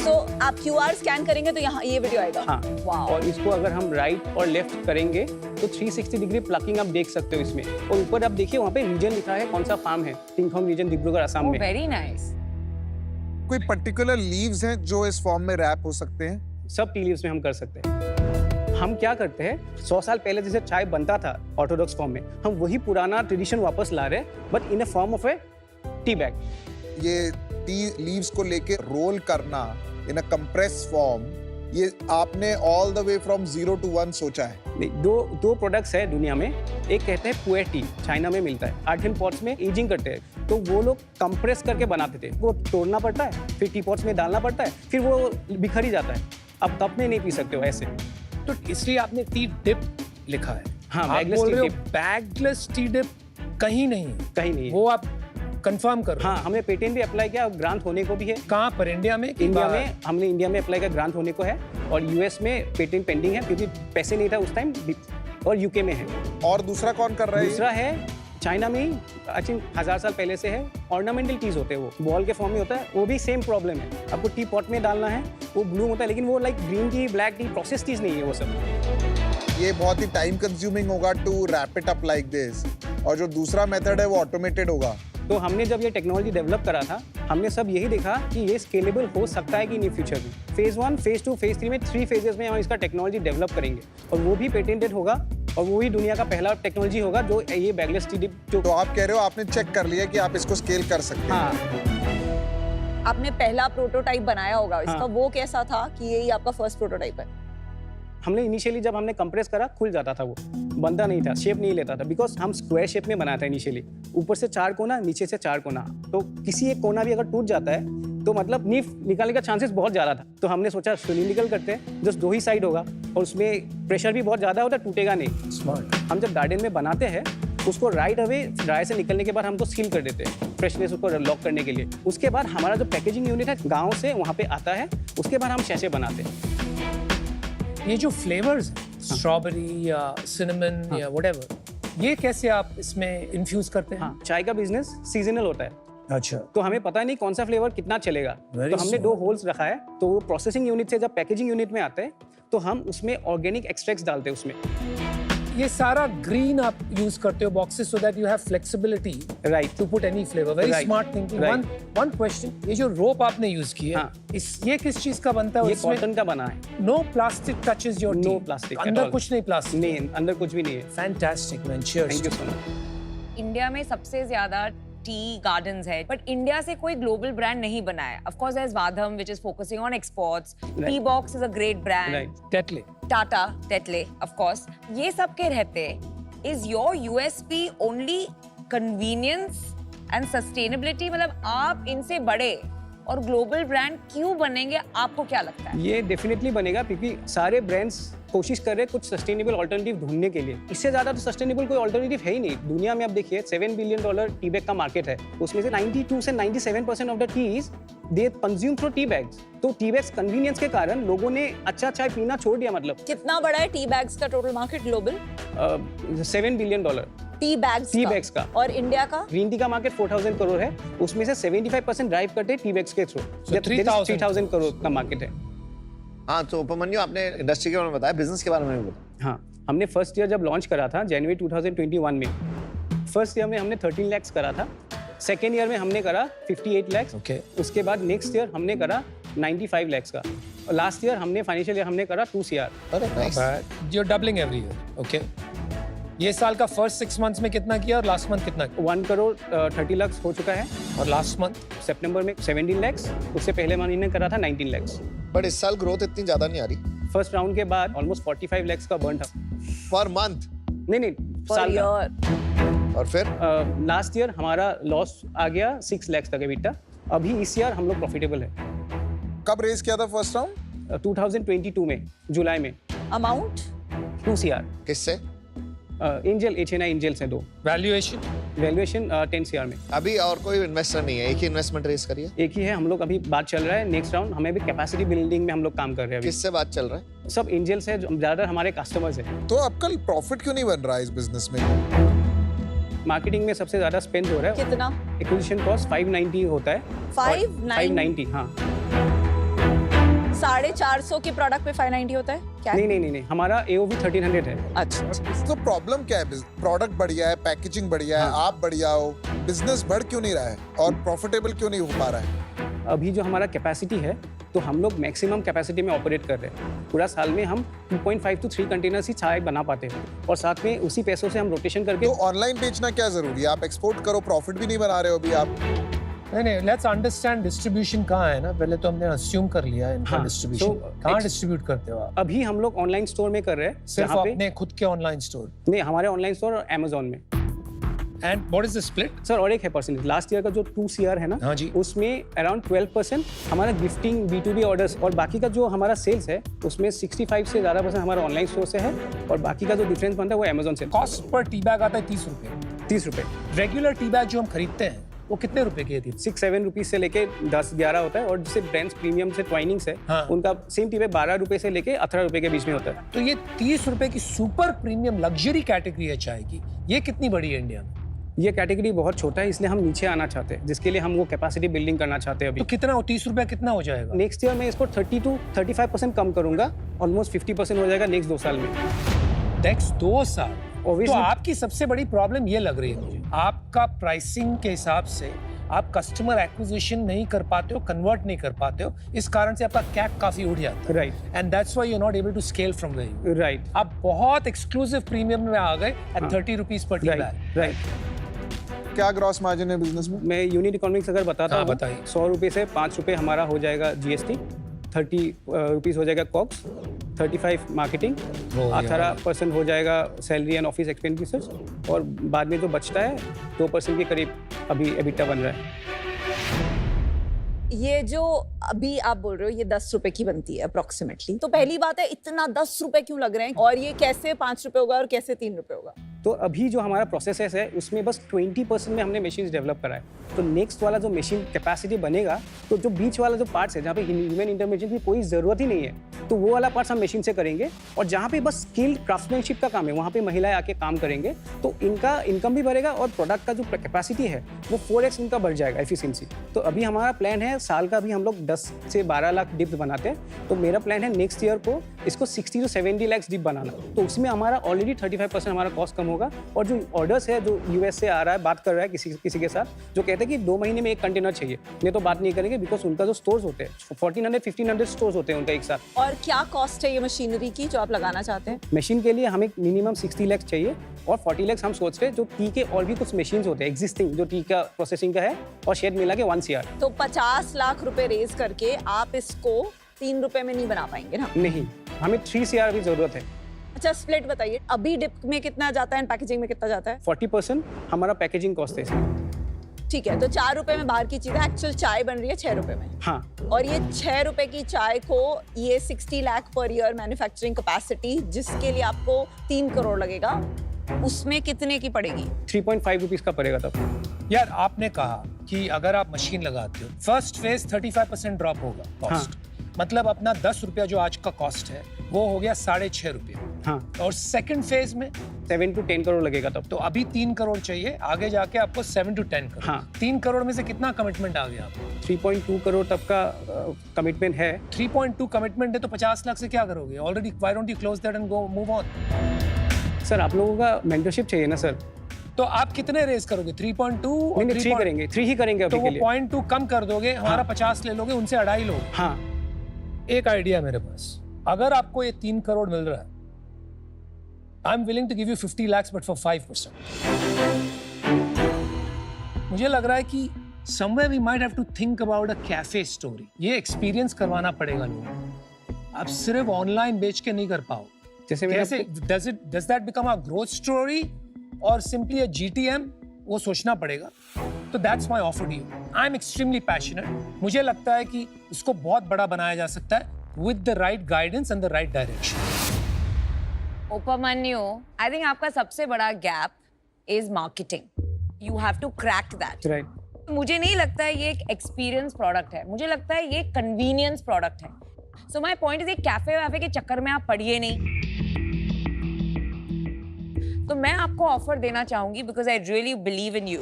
So आप QR स्कैन करेंगे तो यहाँ ये वीडियो आएगा. हाँ. Wow. और इसको अगर हम राइट और लेफ्ट करेंगे तो 360 डिग्री प्लकिंग आप देख सकते हो इसमें. और ऊपर आप देखिए वहाँ पे रीजन लिखा है कौन सा फार्म है. टिंगथोंग रीजन, डिब्रूगढ़, असम Oh, में. very nice. कोई पर्टिकुलर लीव्स हैं जो इस फॉर्म में रैप हो सकते हैं? सब टी लीव्स में हम कर सकते हैं. हम क्या करते हैं, 100 साल पहले जैसे चाय बनता था ऑर्थोडॉक्स फॉर्म में, हम वही पुराना ट्रेडिशन वापस ला रहे हैं but in a form of A tea bag. ये टी लीव्स को लेके रोल करना इन अ कंप्रेस फॉर्म, ये आपने all the way from 0 to 1 सोचा है? नहीं, दो प्रोडक्ट्स है दुनिया में. एक कहते हैं पुए टी, चाइना में मिलता है. आर्टिन पॉट्स में एजिंग करते हैं, तो वो लोग कंप्रेस करके बनाते थे. वो तोड़ना पड़ता है, फिर टी पॉट्स में डालना पड़ता है, फिर वो बिखर ही जाता है. अब कप में नहीं पी सकते हो ऐसे. तो इसलिए आपने टी डिप लिखा है. हाँ, आप बैगलेस बोल टी रहे हो डिप. बैगलेस टी डिप कहीं नहीं है. कहीं नहीं है. वो आप कंफर्म करो. हाँ, हमने पेटेंट भी अप्लाई किया, ग्रांट होने को भी है. कहाँ पर? इंडिया में? इंडिया में हमने इंडिया में अप्लाई किया, ग्रांट होने को है. और यूएस में पेटेंट पेंडिंग है क्योंकि पैसे नहीं था उस टाइम. और यूके में है. और दूसरा कौन कर रहा है? दूसरा है चाइना में ही, आई थिंक 1000 साल पहले से है. ऑर्नामेंटल टीज होते हैं, वो बॉल के फॉर्म में होता है. वो भी सेम प्रॉब्लम है, आपको टी पॉट में डालना है, वो ब्लूम होता है, लेकिन वो like green tea, black tea, process teas नहीं है वो सब. ये बहुत ही टाइम कंज्यूमिंग होगा to wrap it up like this. और जो दूसरा मेथड है वो ऑटोमेटेड होगा. तो हमने जब ये टेक्नोलॉजी डेवलप करा था, हमने सब यही देखा कि ये स्केलेबल हो सकता है कि नहीं फ्यूचर में. फेज 1, फेज 2, फेज 3 में 3 फेजेस में हम इसका टेक्नोलॉजी डेवलप करेंगे और वो भी पेटेंटेड होगा. और वो ही दुनिया का पहला टेक्नोलॉजी होगा जो ये बैगलेस टी डिप जो. तो आप कह रहे हो आपने चेक कर लिया कि आप इसको स्केल कर सकते हैं? हाँ. आपने पहला प्रोटोटाइप बनाया होगा इसका. हाँ. वो कैसा था कि यही आपका फर्स्ट प्रोटोटाइप है? हमने इनिशियली जब हमने कंप्रेस करा, खुल जाता था, वो बनता नहीं था, शेप नहीं लेता था. बिकॉज हम स्क्वायर शेप में बनाया था इनिशियली. ऊपर से 4 कोना, नीचे से 4 कोना. तो किसी एक कोना भी अगर टूट जाता है तो मतलब नीफ निकालने का चांसेस बहुत ज़्यादा था. तो हमने सोचा सिलिंड्रिकल करते हैं, जस्ट 2 ही साइड होगा और उसमें प्रेशर भी बहुत ज़्यादा होता है, टूटेगा नहीं. स्मार्ट. हम जब गार्डन में बनाते हैं उसको राइट अवे ड्राई से निकलने के बाद हम तो सील कर देते हैं फ्रेशनेस उसको लॉक करने के लिए. उसके बाद हमारा जो पैकेजिंग यूनिट है गाँव से वहाँ पे आता है. उसके बाद हम शैसे बनाते हैं. ये जो फ्लेवर्स स्ट्रॉबेरी या सिनेमन या व्हाटएवर, ये कैसे आप इसमें इन्फ्यूज करते हैं? हाँ, चाय का बिजनेस सीजनल होता है. अच्छा. तो हमें पता नहीं कौन सा फ्लेवर कितना चलेगा. Very तो हमने smart. 2 होल्स रखा है. तो वो प्रोसेसिंग यूनिट से जब पैकेजिंग यूनिट में आते हैं तो हम उसमें ऑर्गेनिक एक्सट्रैक्ट्स डालते हैं उसमें. ये सारा ग्रीन आप यूज करते हो boxes so that you have flexibility right to put any flavour. Very Right. Smart thinking. Right. One question, ये जो रोप आपने यूज की है, हाँ. ये किस चीज का बनता है? ये कॉटन का बना है. No plastic touches your No plastic at अंदर all. कुछ नहीं प्लास्टिक? नहीं, अंदर कुछ भी नहीं है. Fantastic man. Cheers. Thank you so much. India में सबसे ज्यादा टी गार्डन्स है, बट इंडिया से कोई ग्लोबल ब्रांड नहीं बना है. Of course there is Vahdam which is focusing on exports. Tea box is a great brand. Right. Tetley. Tata, Tetley, of course. ये सब के रहते, is your USP only convenience and sustainability? मतलब आप इनसे बड़े और ग्लोबल ब्रांड क्यों बनेंगे, आपको क्या लगता है? ये डेफिनेटली बनेगा क्योंकि सारे ब्रांड्स कोशिश कर रहे हैं कुछ सस्टेनेबल ऑल्टरनेटिव ढूंढने के लिए. इससे ज्यादा तो सस्टेनेबल कोई ऑल्टरनेटिव है ही नहीं. दुनिया में आप देखिए $7 बिलियन टी बैग का मार्केट है. उसमें से 92 से 97% of the teas they consume through tea bags. तो टी बैग्स कन्वीनियंस के कारण लोगों ने अच्छा चाय पीना छोड़ दिया. मतलब कितना बड़ा है टी बैग्स का total market global? $7 billion tea bags का. और इंडिया का? ग्रीन टी का मार्केट 4000 करोड़ है. उसमें से 75% ड्राइव करते हैं टी बैग्स के थ्रू. So 3000 करोड़ का मार्केट है. हाँ, तो उपमन्यु आपने इंडस्ट्री के बारे में बताया, बिजनेस के बारे में भी बताया. हाँ, हमने फर्स्ट ईयर जब लॉन्च करा था जनवरी 2021 में. फर्स्ट ईयर में हमने 13 लाख करा था. सेकेंड ईयर में हमने करा 58 लाख. Okay. उसके बाद नेक्स्ट ईयर हमने करा 95 लाख का. और लास्ट ईयर हमने फाइनेंशियल ईयर हमने करा 2 CR. अरे nice. You are doubling every year. Okay. ये साल का फर्स्ट 6 मंथ्स में कितना किया और लास्ट मंथ कितना? 1 करोड़ 30 लाख हो चुका है. और लास्ट मंथ सितंबर में 17 लाख. उससे पहले महीने करा था 19 लाख. बट इस साल ग्रोथ इतनी ज्यादा नहीं आ रही. फर्स्ट राउंड के बाद ऑलमोस्ट 45 लाख का बर्न था. Per month? नहीं साल का. और फिर लास्ट ईयर हमारा लॉस आ गया 6 लाख तक EBITDA. अभी इस ईयर हम लोग प्रॉफिटेबल है. कब रेज किया था फर्स्ट राउंड? 2022 में जुलाई में. अमाउंट? 2 CR किससे? एंजल HNI एंजल से 2 वैल्यूएशन 10 CR में। अभी और कोई इन्वेस्टर नहीं है, एक ही इन्वेस्टमेंट रेस करिए। एक ही है, हम लोग अभी बात चल रहा है नेक्स्ट राउंड, हमें भी कैपेसिटी बिल्डिंग में हम लोग काम कर रहे हैं अभी। किससे बात चल रहा है? सब एंजल से, ज्यादातर हमारे कस्टमर्स हैं। तो आपका प्रॉफिट क्यों नहीं बन रहा है इस बिजनेस में? मार्केटिंग में सबसे ज्यादा स्पेंड हो रहा है। कितना? एक्विजिशन कॉस्ट 590 होता है। 590 हाँ। 450 के प्रोडक्ट पे 590 होता है क्या? नहीं, हमारा AOV 1300 है। अच्छा। तो प्रॉब्लम क्या है? प्रोडक्ट बढ़िया है, पैकेजिंग बढ़िया है, आप बढ़िया हो, बिजनेस बढ़ क्यों नहीं रहा है और प्रॉफिटेबल क्यों नहीं हो पा रहा है? अभी जो हमारा कैपेसिटी है तो हम लोग मैक्सिमम कैपेसिटी में ऑपरेट कर रहे हैं। पूरा साल में हम 2.5 to 3 कंटेनर्स ही चाय बना पाते हैं और साथ में उसी पैसों से हम रोटेशन करके। तो ऑनलाइन बेचना क्या जरूरी है? आप एक्सपोर्ट करो, प्रॉफिट भी नहीं बना रहे हो अभी आप। नहीं, लेट्स अंडरस्टैंड डिस्ट्रीब्यूशन कहाँ है ना, पहले तो हमने अस्यूम कर लिया इनका हाँ, डिस्ट्रीब्यूशन कहाँ डिस्ट्रीब्यूट करते हो आप? अभी हम लोग ऑनलाइन स्टोर में कर रहे हैं। सिर्फ जहाँ पे अपने खुद के ऑनलाइन स्टोर? नहीं, हमारे ऑनलाइन स्टोर और अमेजोन में। And what is the split? Sir और एक है परसेंटेज, लास्ट ईयर का जो 2 CR है ना, हाँ जी, उसमें अराउंड 12% हमारा गिफ्टिंग B2B ऑर्डर्स, और बाकी का जो हमारा सेल्स है उसमें 65 से ज़्यादा % हमारा ऑनलाइन स्टोर से है, और बाकी का जो डिफरेंस बनता है वो अमेजोन से। कॉस्ट पर टी बैग आता है 30 रुपए। 30 रुपए। रेगुलर टी बैग जो हम खरीदते हैं वो कितने रुपए की थी? 6-7 रुपीज से लेके 10-11 होता है, और जिससे ब्रांड्स प्रीमियम से ट्वाइनिंग्स है, हाँ। उनका सेम टी बैग 12 रुपए से लेके 18 रुपए के बीच में होता है। तो ये 30 रुपए की सुपर प्रीमियम लग्जरी कैटेगरी है चाय की, ये कितनी बड़ी है इंडिया में? ये कैटेगरी बहुत छोटा है, इसलिए हम नीचे आना चाहते हैं, जिसके लिए हम वो कैपेसिटी बिल्डिंग करना चाहते हैं अभी। तो कितना हो, 30 रुपए कितना हो जाएगा? नेक्स्ट ईयर मैं इसको 30 to 35% कम करूंगा, ऑलमोस्ट 50% हो जाएगा नेक्स्ट 2 साल में। नेक्स्ट 2 साल? तो Obviously- आपकी सबसे बड़ी प्रॉब्लम ये लग रही है मुझे, आपका प्राइसिंग के हिसाब से आप कस्टमर एक्विजिशन नहीं कर पाते हो, कन्वर्ट नहीं कर पाते हो, इस कारण से आपका कैप काफी उड़ जाता है। Right. And that's why you are not able to scale from where. Right. आप बहुत एक्सक्लूसिव प्रीमियम में आ गए at 30 rupees per tea bag. Right. क्या ग्रॉस मार्जिन है बिजनेस में? मैं यूनिट इकोनॉमिक्स अगर बताता हाँ, हूँ, बताइए। 100 रुपये से 5 रुपये हमारा हो जाएगा GST, 30 रुपीज़ हो जाएगा कॉक्स, 35 मार्केटिंग, 18% हो जाएगा सैलरी एंड ऑफिस एक्सपेंडिचर्स, और बाद में जो बचता है 2% के करीब अभी एबिटा बन रहा है। ये जो अभी आप बोल रहे हो ये 10 रुपए की बनती है अप्रोक्सीमेटली, तो पहली बात है इतना 10 रुपए क्यों लग रहे हैं, और ये कैसे 5 रुपए होगा और कैसे 3 रुपए होगा? तो अभी जो हमारा प्रोसेस है उसमें बस 20% में हमने मशीन डेवलप करा है। तो नेक्स्ट वाला जो मशीन कैपेसिटी बनेगा, तो जो बीच वाला जो पार्ट्स है जहाँ पे ह्यूमन इंटरवेंशन की कोई ज़रूरत ही नहीं है, तो वो वाला पार्ट्स हम मशीन से करेंगे, और जहाँ पे बस स्किल्ड क्राफ्टमैनशिप का काम है वहाँ पे महिलाएं आके काम करेंगे, तो इनका इनकम भी बढ़ेगा और प्रोडक्ट का जो कैपेसिटी है वो 4x इनका बढ़ जाएगा एफिशिएंसी। तो अभी हमारा प्लान है साल का भी हम लोग 10 से 12 लाख डिप्स बनाते हैं, तो मेरा प्लान है नेक्स्ट ईयर को इसको 60 to 70 लाख डिप बनाना। तो उसमें हमारा ऑलरेडी 35% हमारा कॉस्ट कम होगा, और जो ऑर्डर्स है जो US से आ रहा है, बात कर रहा है किसी के साथ, जो कहते हैं कि 2 महीने में 1 कंटेनर चाहिए, ये तो बात नहीं करेंगे, बिकॉज उनका जो स्टोर्स होते हैं 1400-1500 स्टोर्स होते हैं उनका एक साथ। और क्या कॉस्ट है ये मशीनरी की जो आप लगाना चाहते हैं? मशीन के लिए हमें मिनिमम 60 लाख चाहिए, और 40 लाख हम सोच रहे हैं जो टी के और भी कुछ मशीन होते हैं एग्जिस्टिंग जो टी का प्रोसेसिंग का है, और शेड मिला के 1 CR। तो 50 लाख रुपए रेज करके आप इसको 3 रुपए में नहीं बना पाएंगे ना? नहीं, हमें 3 CR की जरूरत है। अच्छा, स्प्लिट बताइए, अभी डिप में कितना जाता है एंड पैकेजिंग में कितना जाता है? 40% हमारा पैकेजिंग कॉस्ट है इसमें। ठीक है, तो 4 रुपए में बाहर की चीज है, एक्चुअल चाय बन रही है 6 रुपए में। हाँ। और ये 6 रुपए की चाय को ये 60 lakh per year manufacturing capacity, जिसके लिए आपको 3 करोड़ लगेगा, उसमें कितने की पड़ेगी? 3.5 रुपीज का पड़ेगा तब। यार आपने कहा कि अगर आप मशीन लगाते हो, फर्स्ट फेज 35% ड्रॉप होगा कॉस्ट। हाँ। मतलब अपना 10 रुपया जो आज का कॉस्ट है वो हो गया 6.5 रुपये। हाँ। और सेकंड फेज में 7 to 10 करोड़ लगेगा तब। तो अभी 3 करोड़ चाहिए, आगे जाके आपको 7 to 10 करोड़। हाँ। 3 करोड़ में से कितना कमिटमेंट आ गया आपको? 3.2 करोड़ तक का कमिटमेंट है। 3.2 कमिटमेंट है, तो 50 लाख से क्या करोगे? Already why don't you close that and go move on? Sir आप लोगों का मेंटरशिप चाहिए ना सर। तो आप कितने रेज करोगे? 3.2 और नहीं, 3 करेंगे, 3 ही करेंगे तो अभी वो के लिए। 0.2 कम कर दोगे, हमारा 50 ले लोगे, उनसे 2.5 लोगे। हाँ। एक आइडिया मेरे पास, अगर आपको ये 3 करोड़ मिल रहा है, I am willing to give you 50 lakhs but for 5%। मुझे लग रहा है कि somewhere we might have to think about a cafe story। ये एक्सपीरियंस करवाना पड़ेगा लोगों को। आप सिर्फ ऑनलाइन बेच के नहीं कर पाओ। जैसे कैसे does that become a growth story और simply a GTM? वो सोचना पड़ेगा। तो that's my offer to you। I'm extremely passionate। मुझे लगता है कि इसको बहुत बड़ा बनाया जा सकता है with the right guidance and the right direction। Upamanyu, I think आपका सबसे बड़ा gap is marketing. You have to crack that. Right मुझे नहीं लगता है ये एक एक्सपीरियंस प्रोडक्ट है, मुझे लगता है ये कन्वीनियंस प्रोडक्ट है. सो माय पॉइंट इज, एक कैफे वैफे के चक्कर में आप पढ़िए नहीं. तो मैं आपको ऑफर देना चाहूंगी because I really believe in you.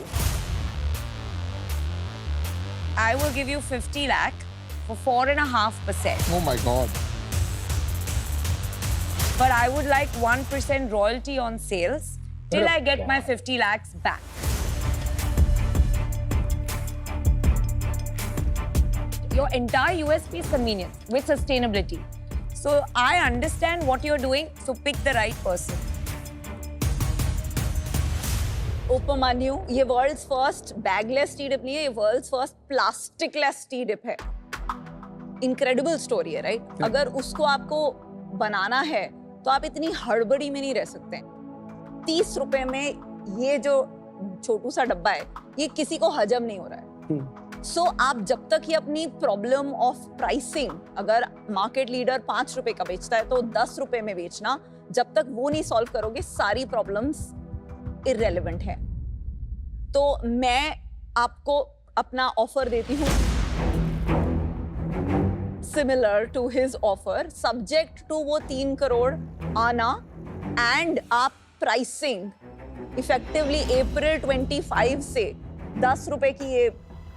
I will give you 50 lakh for 4.5%. Oh my God. But I would like 1% royalty on sales till I get my 50 lakhs back. Your entire USP is convenience with sustainability. So I understand what you're doing, so pick the right person. Upamanyu, ये world's first bagless tea dip नहीं है, ये world's first plasticless tea dip है. Incredible story है, right? अगर उसको आपको बनाना है तो आप इतनी हड़बड़ी में नहीं रह सकते. 30 रुपए में ये जो छोटू सा डब्बा है, ये किसी को हजम नहीं हो रहा है. सो आप जब तक ये अपनी प्रॉब्लम ऑफ प्राइसिंग, अगर मार्केट लीडर 5 रुपए का बेचता है तो 10 रुपए में बेचना, जब तक वो नहीं सॉल्व करोगे सारी प्रॉब्लम्स इररेलेवेंट है. तो मैं आपको अपना ऑफर देती हूँ similar to his offer, subject to वो 3 करोड़ आना, एंड आप प्राइसिंग इफेक्टिवली अप्रैल 25 से 10 रुपए की ये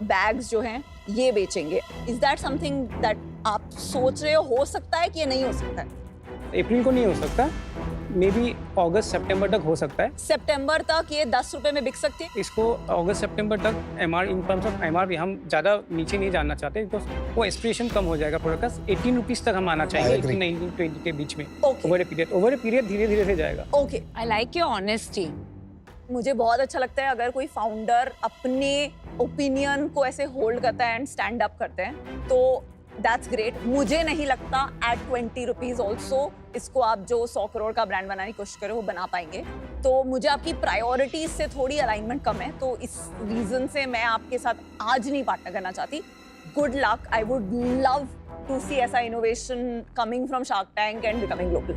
बैग्स जो हैं ये बेचेंगे. इज दैट समथिंग दैट आप सोच रहे हो सकता है कि ये नहीं हो सकता है? अप्रैल को नहीं हो सकता, मे बी अगस्त सितंबर तक हो सकता है. सितंबर तक ये 10 रुपए में बिक सकती है. इसको अगस्त सितंबर तक इन टर्म्स ऑफ एमआरपी हम ज़्यादा नीचे नहीं जाना चाहते, बिकॉज वो एक्सप्रेशन कम हो जाएगा प्रोडक्ट का. 18 रुपीज़ तक हम आना चाहिए, 19-20 के बीच में. ओवर ए पीरियड धीरे धीरे से जाएगा. Okay, I like your honesty. मुझे बहुत अच्छा लगता है अगर कोई फाउंडर अपने ओपिनियन को ऐसे होल्ड करता है एंड स्टैंड अप करते हैं, तो दैट्स ग्रेट. मुझे नहीं लगता एट 20 रुपीज ऑल्सो इसको आप जो 100 करोड़ का ब्रांड बनाने की कोशिश करें वो बना पाएंगे. तो मुझे आपकी प्रायोरिटीज से थोड़ी अलाइनमेंट कम है, तो इस रीजन से मैं आपके साथ आज नहीं पार्टनर करना चाहती. Good luck. I would love to see ऐसा innovation coming from shark tank and becoming global.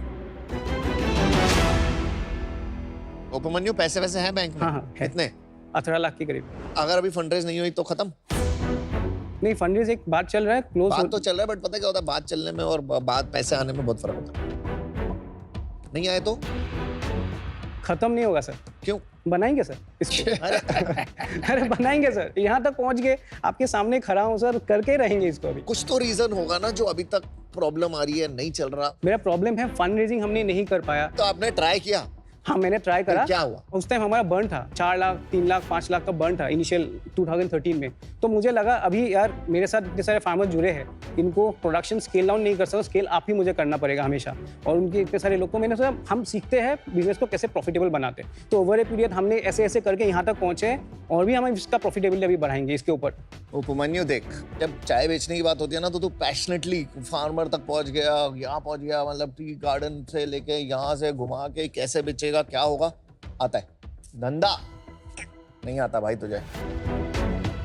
Upamanyu, पैसे वैसे हैं बैंक में? हाँ, कितने? 18 लाख के करीब. अगर अभी फंडरेज नहीं हुई तो खत्म? नहीं, फंडरेज एक बात चल रहा है, क्लोज बात तो चल रहा है, बट पता क्या होता है, बात चलने में और बात पैसे आने में बहुत फर्क होता है. नहीं आए तो खत्म नहीं होगा सर. क्यों? बनाएंगे सर इसको. अरे बनाएंगे सर, यहाँ तक पहुँच गए, आपके सामने खड़ा हूँ सर, करके रहेंगे इसको. अभी कुछ तो रीजन होगा ना जो अभी तक प्रॉब्लम आ रही है, नहीं चल रहा. मेरा प्रॉब्लम है फंड रेजिंग हमने नहीं कर पाया. तो आपने ट्राई किया? हाँ, मैंने ट्राई करा. क्या हुआ? उस टाइम हमारा बर्न था 4 लाख, 3 लाख, 5 लाख का बर्न था इनिशियल 2013 में. तो मुझे लगा अभी यार मेरे साथ इतने सारे फार्मर्स जुड़े हैं, इनको प्रोडक्शन स्केल डाउन नहीं कर सकता, स्केल आप ही मुझे करना पड़ेगा हमेशा. और उनके इतने सारे लोग को मैंने सोचा हम सीखते हैं बिजनेस को कैसे प्रॉफिटेबल बनाते. तो ओवर ए पीरियड हमने ऐसे ऐसे करके यहाँ तक पहुँचे, और भी हम इसका प्रॉफिटेबिलिटी अभी बढ़ाएंगे इसके ऊपर. उपमन्यु देख, जब चाय बेचने की बात होती है ना, तो तू पैशनेटली फार्मर तक पहुंच गया, यहाँ पहुंच गया, मतलब टी गार्डन से लेके यहाँ से घुमा के कैसे बेचेगा, क्या होगा, आता है. धंधा नहीं आता भाई तुझे.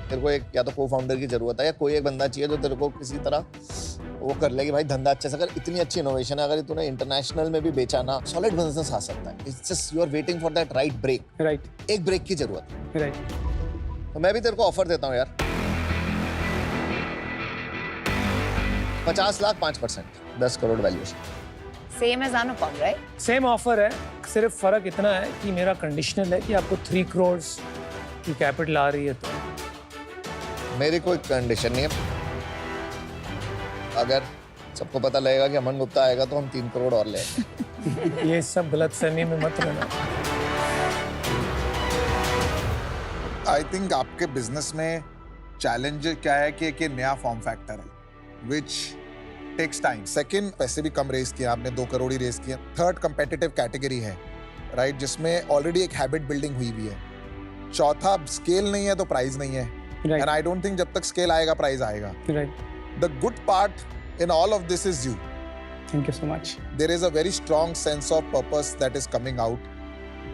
तेरे को एक या तो को फाउंडर की जरूरत है, या कोई एक बंदा चाहिए जो तेरे को किसी तरह वो कर लेगी भाई धंधा अच्छे से. अगर इतनी अच्छी इनोवेशन है, अगर तूने इंटरनेशनल में भी बेचा ना, सॉलिड बिजनेस आ सकता है. It's just you are waiting for that right break. Right, एक ब्रेक की जरूरत है. राइट. तो मैं भी तेरे को ऑफर देता हूँ यार, 50 lakh 5%, 10 crore valuation. Same as Anupam, right? Same offer है, सिर्फ फर्क इतना है कि मेरा कंडीशनल है कि आपको 3 करोड़ की कैपिटल आ रही है. तो मेरी कोई कंडीशन नहीं है. अगर सबको पता लगेगा कि अमन गुप्ता आएगा तो हम 3 करोड़ और ले आएंगे. ये सब गलतफहमी में मत रहना. आई थिंक आपके बिजनेस में चैलेंज क्या है कि एक ये नया फॉर्म फैक्टर है विच टेक्स टाइम. सेकंड, पैसे भी कम रेज किए आपने, 2 करोड़ ही रेज किए. थर्ड, कंपेटिटिव कैटेगरी है, राइट, जिसमें ऑलरेडी एक हैबिट बिल्डिंग हुई भी है. चौथा, स्केल नहीं है तो प्राइस नहीं है, एंड आई डोंट थिंक जब तक स्केल आएगा प्राइस आएगा. Right. The good part in all of this is you. Thank you so much. There is a very strong sense of purpose that is coming out.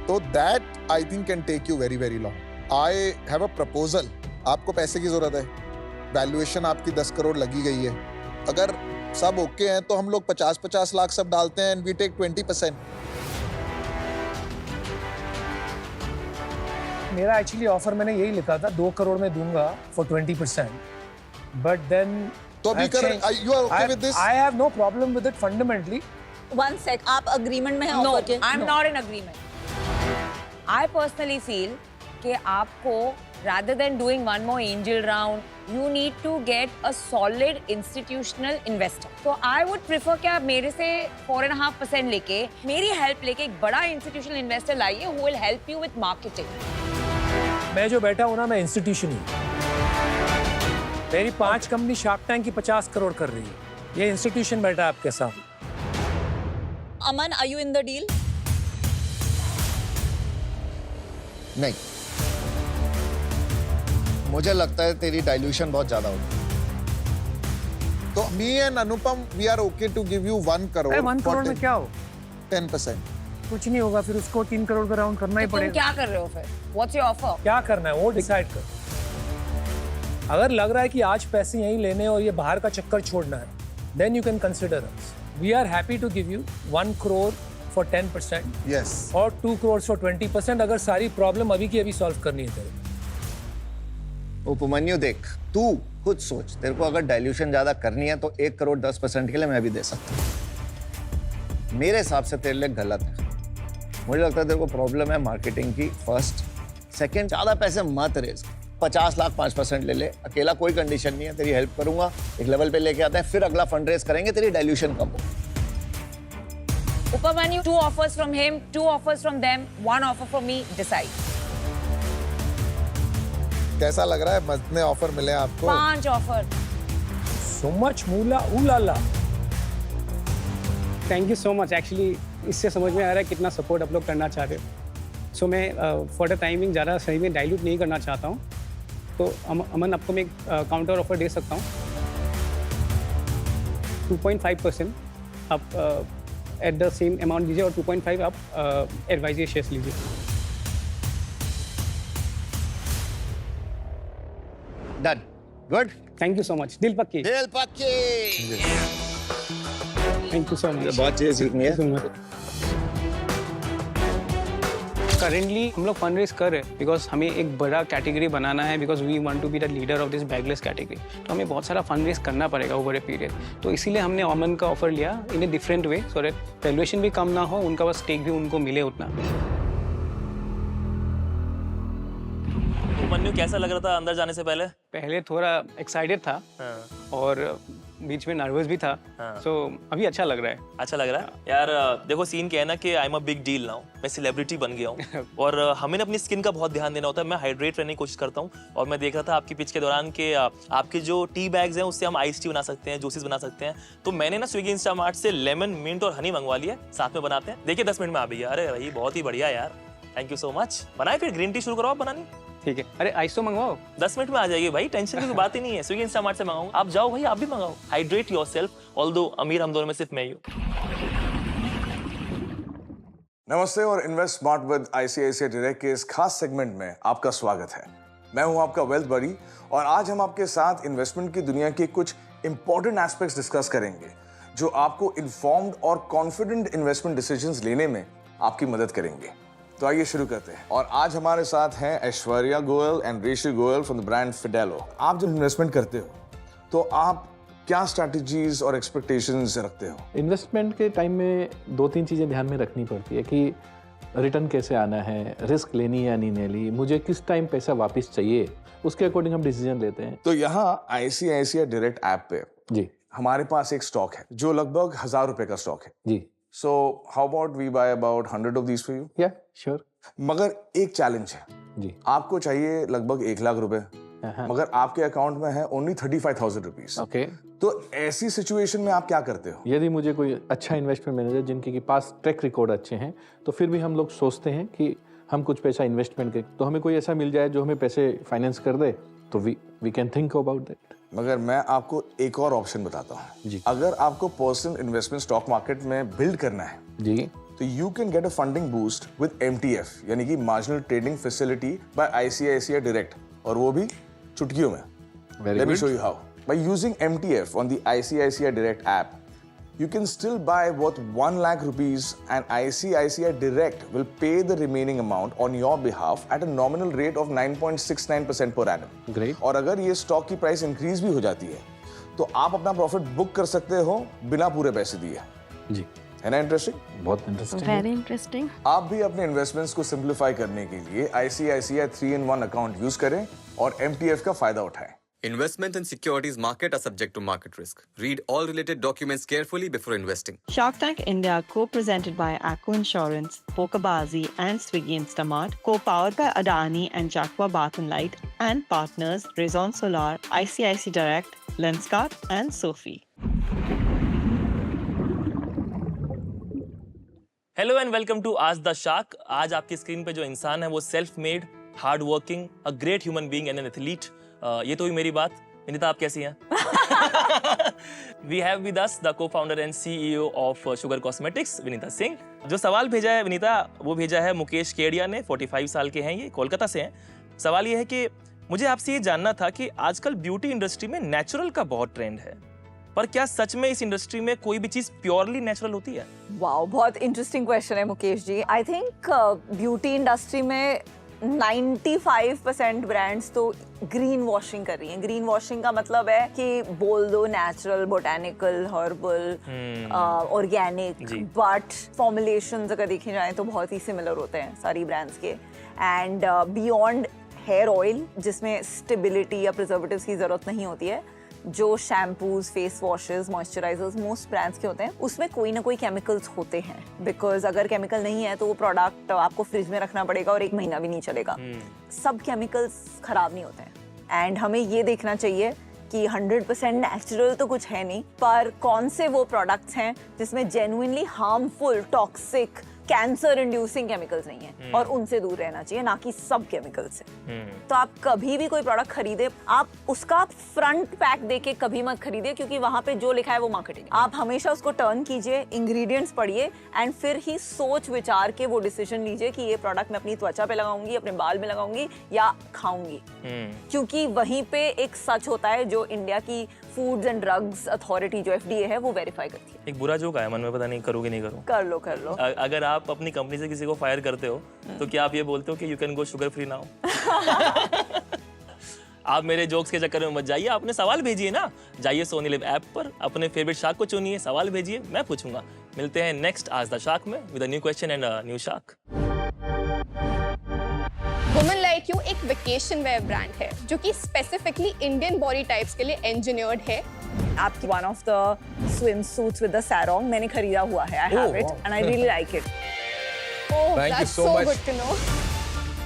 So that I think can take you very very long. I have a proposal. आपको पैसे की जरूरत है, valuation आपकी 10 करोड़ लगी गई है. अगर सब ओके हैं तो हम लोग 50-50 लाख सब डालते हैं and we take 20%. मेरा एक्चुअली ऑफर मैंने यही लिखा था 2 करोड़ में दूंगा फॉर 20%, बट देन तो अभी कर you are okay with this? I have no problem with it fundamentally. One sec, आप अग्रीमेंट में हैं No, ऑफर के? I'm not in agreement. I personally feel कि आपको rather than doing one more angel round, you need to get a solid institutional investor. So I would prefer कि आप मेरे से 4.5% लेके, मेरी help लेके एक बड़ा institutional investor लाइए who will help you with marketing. मैं जो बैठा हूँ ना, मैं इंस्टीट्यूशन हूँ. मेरी 5 कंपनी शार्क टैंक की 50 करोड़ कर रही है. ये इंस्टीट्यूशन बैठा है आपके साथ. अमन, are you in the deal? नहीं, मुझे लगता है तेरी डाइल्यूशन बहुत ज्यादा होगी. तो me and Anupam we are okay to give you 1 crore. 1 crore में क्या हो? 10%. कुछ नहीं होगा, फिर उसको 3 करोड़ का राउंड करना ही तो तुम पड़ेगा. क्या कर रहे हो फिर? What's your offer? क्या करना है वो डिसाइड कर. अगर लग रहा है कि आज पैसे यहीं लेने और ये बाहर का चक्कर छोड़ना है, then you can consider us. We are happy to give you 1 crore for 10%. Yes. और 2 crores for 20% अगर सारी प्रॉब्लम अभी की अभी सॉल्व करनी है तेरे. उपमन्यु देख, तू खुद सोच, तेरे को अगर डाइल्यूशन ज्यादा करनी है तो 1 करोड़ 10% के लिए मैं भी दे सकता हूँ. मेरे हिसाब से तेरे लिए गलत है. मुझे लगता है तेरे को प्रॉब्लम है मार्केटिंग की. फर्स्ट, सेकंड, ज्यादा पैसे मत रेज. 50 लाख 5% ले ले. अकेला कोई कंडीशन नहीं है, तेरी हेल्प करूंगा, एक लेवल पे लेके आता है, फिर अगला फंड रेज करेंगे, तेरी डाइल्यूशन कम हो. Upamanyu, 2 offers from him, 2 offers from them, 1 offer from me, decide. कैसा लग रहा है? मस्त में ऑफर मिले आपको? 5 offer. So much moola Ulala. Thank you so much. Actually इससे समझ में आ रहा है कितना सपोर्ट आप लोग करना चाह रहे हो. सो मैं फॉर द टाइमिंग ज़्यादा सही में डाइल्यूट नहीं करना चाहता हूँ. तो अमन, आपको मैं काउंटर ऑफर दे सकता हूँ. 2.5% आप एट द सेम अमाउंट दीजिए और 2.5 आप एडवाइजरी शेयर्स लीजिए. Done. Good. Thank you so much. दिल पक्की. दिल पक्की. Thank you so much. बहुत चीजें सीखनी है. करेंटली हम लोग फंड रेज कर रहे हैं बिकॉज हमें एक बड़ा कैटेगरी बनाना है, because we want to be the leader of this bagless category. तो हमें बहुत सारा फंड रेज करना पड़ेगा ओवर ए पीरियड. तो इसीलिए हमने अमन का ऑफर लिया in a different way, so that valuation भी कम ना हो, उनका बस स्टेक भी उनको मिले उतना. उपमन्यु, कैसा लग रहा था अंदर जाने से पहले? पहले थोड़ा एक्साइटेड था और बीच में नर्वस भी था. सो अभी अच्छा लग रहा है. अच्छा लग रहा है यार. देखो सीन क्या है ना कि I am a big deal now. मैं सेलिब्रिटी बन गया हूँ और हमें अपनी स्किन का बहुत ध्यान देना होता है. मैं हाइड्रेट रहने की कोशिश करता हूँ और मैं देख रहा था आपकी पिच के दौरान कि आपके जो टी बैग्स हैं उससे हम आइस टी बना सकते हैं, जूसेस बना सकते हैं. तो मैंने ना स्विगी इंस्टामार्ट से लेमन, मिंट और हनी मंगवा लिया. साथ में बनाते हैं. देखिए 10 मिनट में आ भी गया. अरे भाई बहुत ही बढ़िया यार. Thank you so much. बनाए फिर ग्रीन टी शुरू करो आप बनानी. ठीक है. अरे आइस तो मंगवाओ. 10 मिनट में आ जाएगी भाई. टेंशन की कोई बात ही नहीं है. स्विगी इंस्टामार्ट से मंगाऊंगा. आप जाओ भाई, आप भी मंगाओ. Hydrate yourself. ऑल्दो अमीर हम दोनों में सिर्फ मैं ही हूँ. नमस्ते और invest smart with ICICI direct के इस खास सेगमेंट में आपका स्वागत है. मैं हूं आपका वेल्थ बड़ी और आज हम आपके साथ इन्वेस्टमेंट की दुनिया के कुछ इंपॉर्टेंट एस्पेक्ट्स डिस्कस करेंगे जो आपको इन्फॉर्म्ड और कॉन्फिडेंट इन्वेस्टमेंट डिसीजंस लेने में आपकी मदद करेंगे. तो आइए शुरू करते हैं. और आज हमारे साथ हैं Aishwarya Goyal and Rishi Goyal from the brand Fidelo. आप जब इन्वेस्टमेंट करते हो तो आप क्या स्ट्रैटेजीज और एक्सपेक्टेशंस रखते हो? इन्वेस्टमेंट के टाइम में 2-3 चीज़ें ध्यान में रखनी पड़ती है कि रिटर्न कैसे आना है, रिस्क लेनी है या नहीं लेनी, मुझे किस टाइम पैसा वापस चाहिए, उसके अकॉर्डिंग हम डिसीजन लेते हैं. तो यहाँ आईसीआईसीआई डायरेक्ट ऐप पे जी हमारे पास एक स्टॉक है जो लगभग 1000 रुपए का स्टॉक है जी. So how about we buy about 100 of these for you? Yeah sure. मगर एक चैलेंज है जी. आपको चाहिए लगभग 1 लाख रुपए, मगर आपके अकाउंट में है ओनली 35,000 रुपीज. ओके. तो ऐसी सिचुएशन में आप क्या करते हो? यदि मुझे कोई अच्छा इन्वेस्टमेंट मैनेजर जिनके पास ट्रैक रिकॉर्ड अच्छे हैं तो फिर भी हम लोग सोचते हैं कि हम कुछ पैसा इन्वेस्टमेंट के, तो हमें कोई ऐसा मिल जाए जो हमें पैसे फाइनेंस कर दे, तो we can think about that. मगर मैं आपको एक और ऑप्शन बताता हूँ जी. अगर आपको पर्सनल इन्वेस्टमेंट स्टॉक मार्केट में बिल्ड करना है जी, तो you can get a funding boost with MTF यानी कि marginal trading facility by ICICI Direct, और वो भी चुटकियों में. Very Let me good. show you how. By using MTF on the ICICI Direct app, you can still buy worth 1 lakh rupees and ICICI Direct will pay the remaining amount on your behalf at a nominal rate of 9.69% per annum. Great. और अगर ये stock की price increase भी हो जाती है तो आप अपना प्रॉफिट बुक कर सकते हो बिना पूरे पैसे दिए। जी, है ना इंटरेस्टिंग? बहुत इंटरेस्टिंग। Very interesting. आप भी अपने इन्वेस्टमेंट्स को सिंप्लीफाई करने के लिए ICICI 3-in-1 अकाउंट यूज करें और MTF का फायदा उठाएं। Investment and securities market are subject to market risk. Read all related documents carefully before investing. Shark Tank India, co-presented by Acco Insurance, Pokebazi and Swiggy Instamart, co-powered by Adani and Jaqua Bath and Light, and partners Raison Solar, ICICI Direct, Lenskart and Sophie. Hello and welcome to आज the shark. आज आपकी screen पे जो इंसान है वो self made, hard working, a great human being and an athlete. ये तो हुई मेरी बात। विनीता, आप कैसी हैं? We have with us the co-founder and CEO of Sugar Cosmetics, Vineeta Singh. जो सवाल भेजा है विनीता, वो भेजा है मुकेश केडिया ने। 45 साल के हैं ये, कोलकाता से हैं। सवाल ये है कि मुझे आपसे ये जानना था कि आजकल ब्यूटी इंडस्ट्री में नेचुरल का बहुत ट्रेंड है, पर क्या सच में इस इंडस्ट्री में कोई भी चीज प्योरली नेचुरल होती है? वाओ, बहुत इंटरेस्टिंग क्वेश्चन है Mukesh ji. I think beauty industry में 95% ब्रांड्स तो ग्रीन वॉशिंग कर रही हैं। ग्रीन वॉशिंग का मतलब है कि बोल दो natural, botanical, herbal, organic, but formulations अगर देखे जाएं तो बहुत ही सिमिलर होते हैं सारी ब्रांड्स के। एंड बियॉन्ड हेयर ऑयल, जिसमें स्टेबिलिटी या प्रिजर्वेटिव्स की जरूरत नहीं होती है, जो shampoos, face washes, moisturisers most brands के होते हैं, उसमें कोई ना कोई केमिकल्स होते हैं। बिकॉज अगर केमिकल नहीं है तो वो प्रोडक्ट आपको फ्रिज में रखना पड़ेगा और 1 महीना भी नहीं चलेगा। सब केमिकल्स खराब नहीं होते हैं। एंड हमें ये देखना चाहिए कि 100% नेचुरल तो कुछ है नहीं, पर कौन से वो प्रोडक्ट्स हैं जिसमें genuinely harmful, toxic, cancer inducing chemicals नहीं है, और उनसे दूर रहना चाहिए, ना कि सब केमिकल्स से। तो आप कभी भी कोई प्रोडक्ट खरीदे, आप उसका फ्रंट पैक देके कभी मत खरीदे, क्योंकि वहां पे जो लिखा है वो मार्केटिंग। आप हमेशा उसको टर्न कीजिए, इंग्रेडिएंट्स पढ़िए, एंड फिर ही सोच विचार के वो डिसीजन लीजिए कि ये प्रोडक्ट मैं अपनी त्वचा पे लगाऊंगी, अपने बाल में लगाऊंगी या खाऊंगी। क्योंकि वहीं पे एक सच होता है जो इंडिया की फूड्स एंड ड्रग्स अथॉरिटी, जो FDA है, वो वेरीफाई करती है। एक बुरा जोक आया मन में, पता नहीं करूँ कि नहीं करूँ। कर लो। अगर आप अपनी कंपनी से किसी को फायर करते हो तो क्या आप ये बोलते हो कि you can go sugar free now? आप मेरे जोक्स के चक्कर में मत जाइए, आपने सवाल भेजिए ना। जाइए सोनी लिव ऐप पर, अपने फेवरेट शार्क को चुनिए, सवाल भेजिए, मैं पूछूंगा। मिलते हैं नेक्स्ट आज द शार्क में with a new question and a new shark. Women like you एक वेकेशन वेयर ब्रांड है जो कि स्पेसिफिकली इंडियन बॉडी टाइप्स के लिए इंजीनियर्ड है। आपकी one of the swimsuits with the sarong मैंने खरीदा हुआ है। I have it and I really like it. Oh, Thank you that's so so much. Good to know.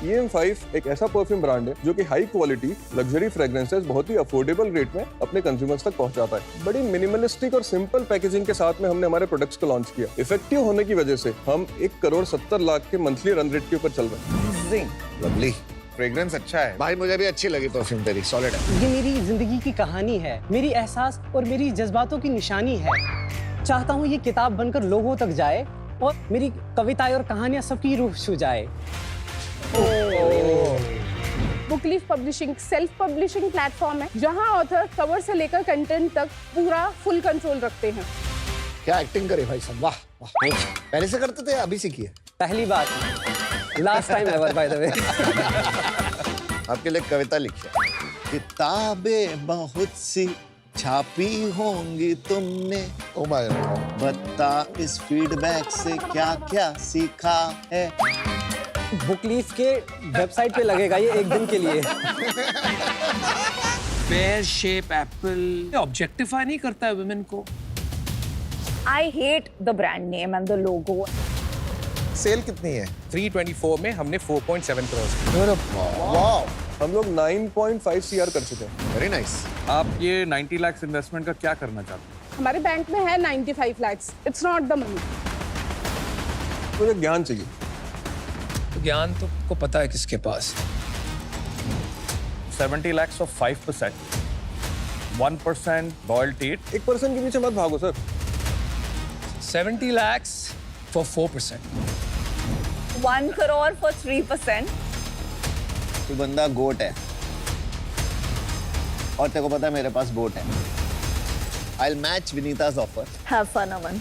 EM5 एक ऐसा परफ्यूम ब्रांड है जो कि हाई क्वालिटी लग्जरी फ्रेग्रेंसेस बहुत ही अफोर्डेबल रेट में अपने कंज्यूमर्स तक पहुंचाता है। बड़ी मिनिमलिस्टिक और सिंपल पैकेजिंग के साथ में हमने हमारे प्रोडक्ट्स को लॉन्च किया। इफेक्टिव होने की वजह से हम 1,70,00,000 के मंथली रन रेट के ऊपर चल रहे हैं। लवली, फ्रेग्रेंस अच्छा है भाई, मुझे भी अच्छी लगी परफ्यूम तेरी, सॉलिड है। ये मेरी जिंदगी की कहानी है, मेरी एहसास और मेरी जज्बातों की निशानी है। चाहता हूँ ये किताब बनकर लोगों तक जाए और मेरी कविताएं और कहानियां सबकी रूह छू जाए। बुकलीफ पब्लिशिंग सेल्फ पब्लिशिंग प्लेटफॉर्म है जहां ऑथर कवर से लेकर कंटेंट तक पूरा फुल कंट्रोल रखते हैं। क्या एक्टिंग करे भाई साहब, वाह वाह। पहले से करते थे, अभी सीखी है? पहली बार, last time ever by the way. आपके लिए कविता लिखी है। किताबें बहुत सी छापी होंगी तुमने, ओ माय गॉड, बता इस फीडबैक से क्या क्या सीखा है। बुकलीफ के वेबसाइट पे लगेगा ये एक दिन के लिए। पेयर शेप एप्पल ऑब्जेक्टिफाई नहीं करता है वुमेन को। I hate the brand name and the logo. Sale कितनी है? 324 में हमने 4.7 करोड़। वाह, हम लोग 9.5 CR कर चुके हैं। Very nice. आप ये 90 लाख इन्वेस्टमेंट का क्या करना चाहते हैं? हमारे बैंक में है 95 lakhs। It's not the money. मुझे ज्ञान चाहिए। तो ज्ञान तो को पता है किसके पास। 70 lakhs of 5%, 1% royalty। 1% के पीछे मत भागो sir. 70 lakhs for 4%। 1 crore for 3%। तू बंदा गोट है और तेरे को पता है मेरे पास बोट है। I'll match Vinita's offer. Have fun, Aman.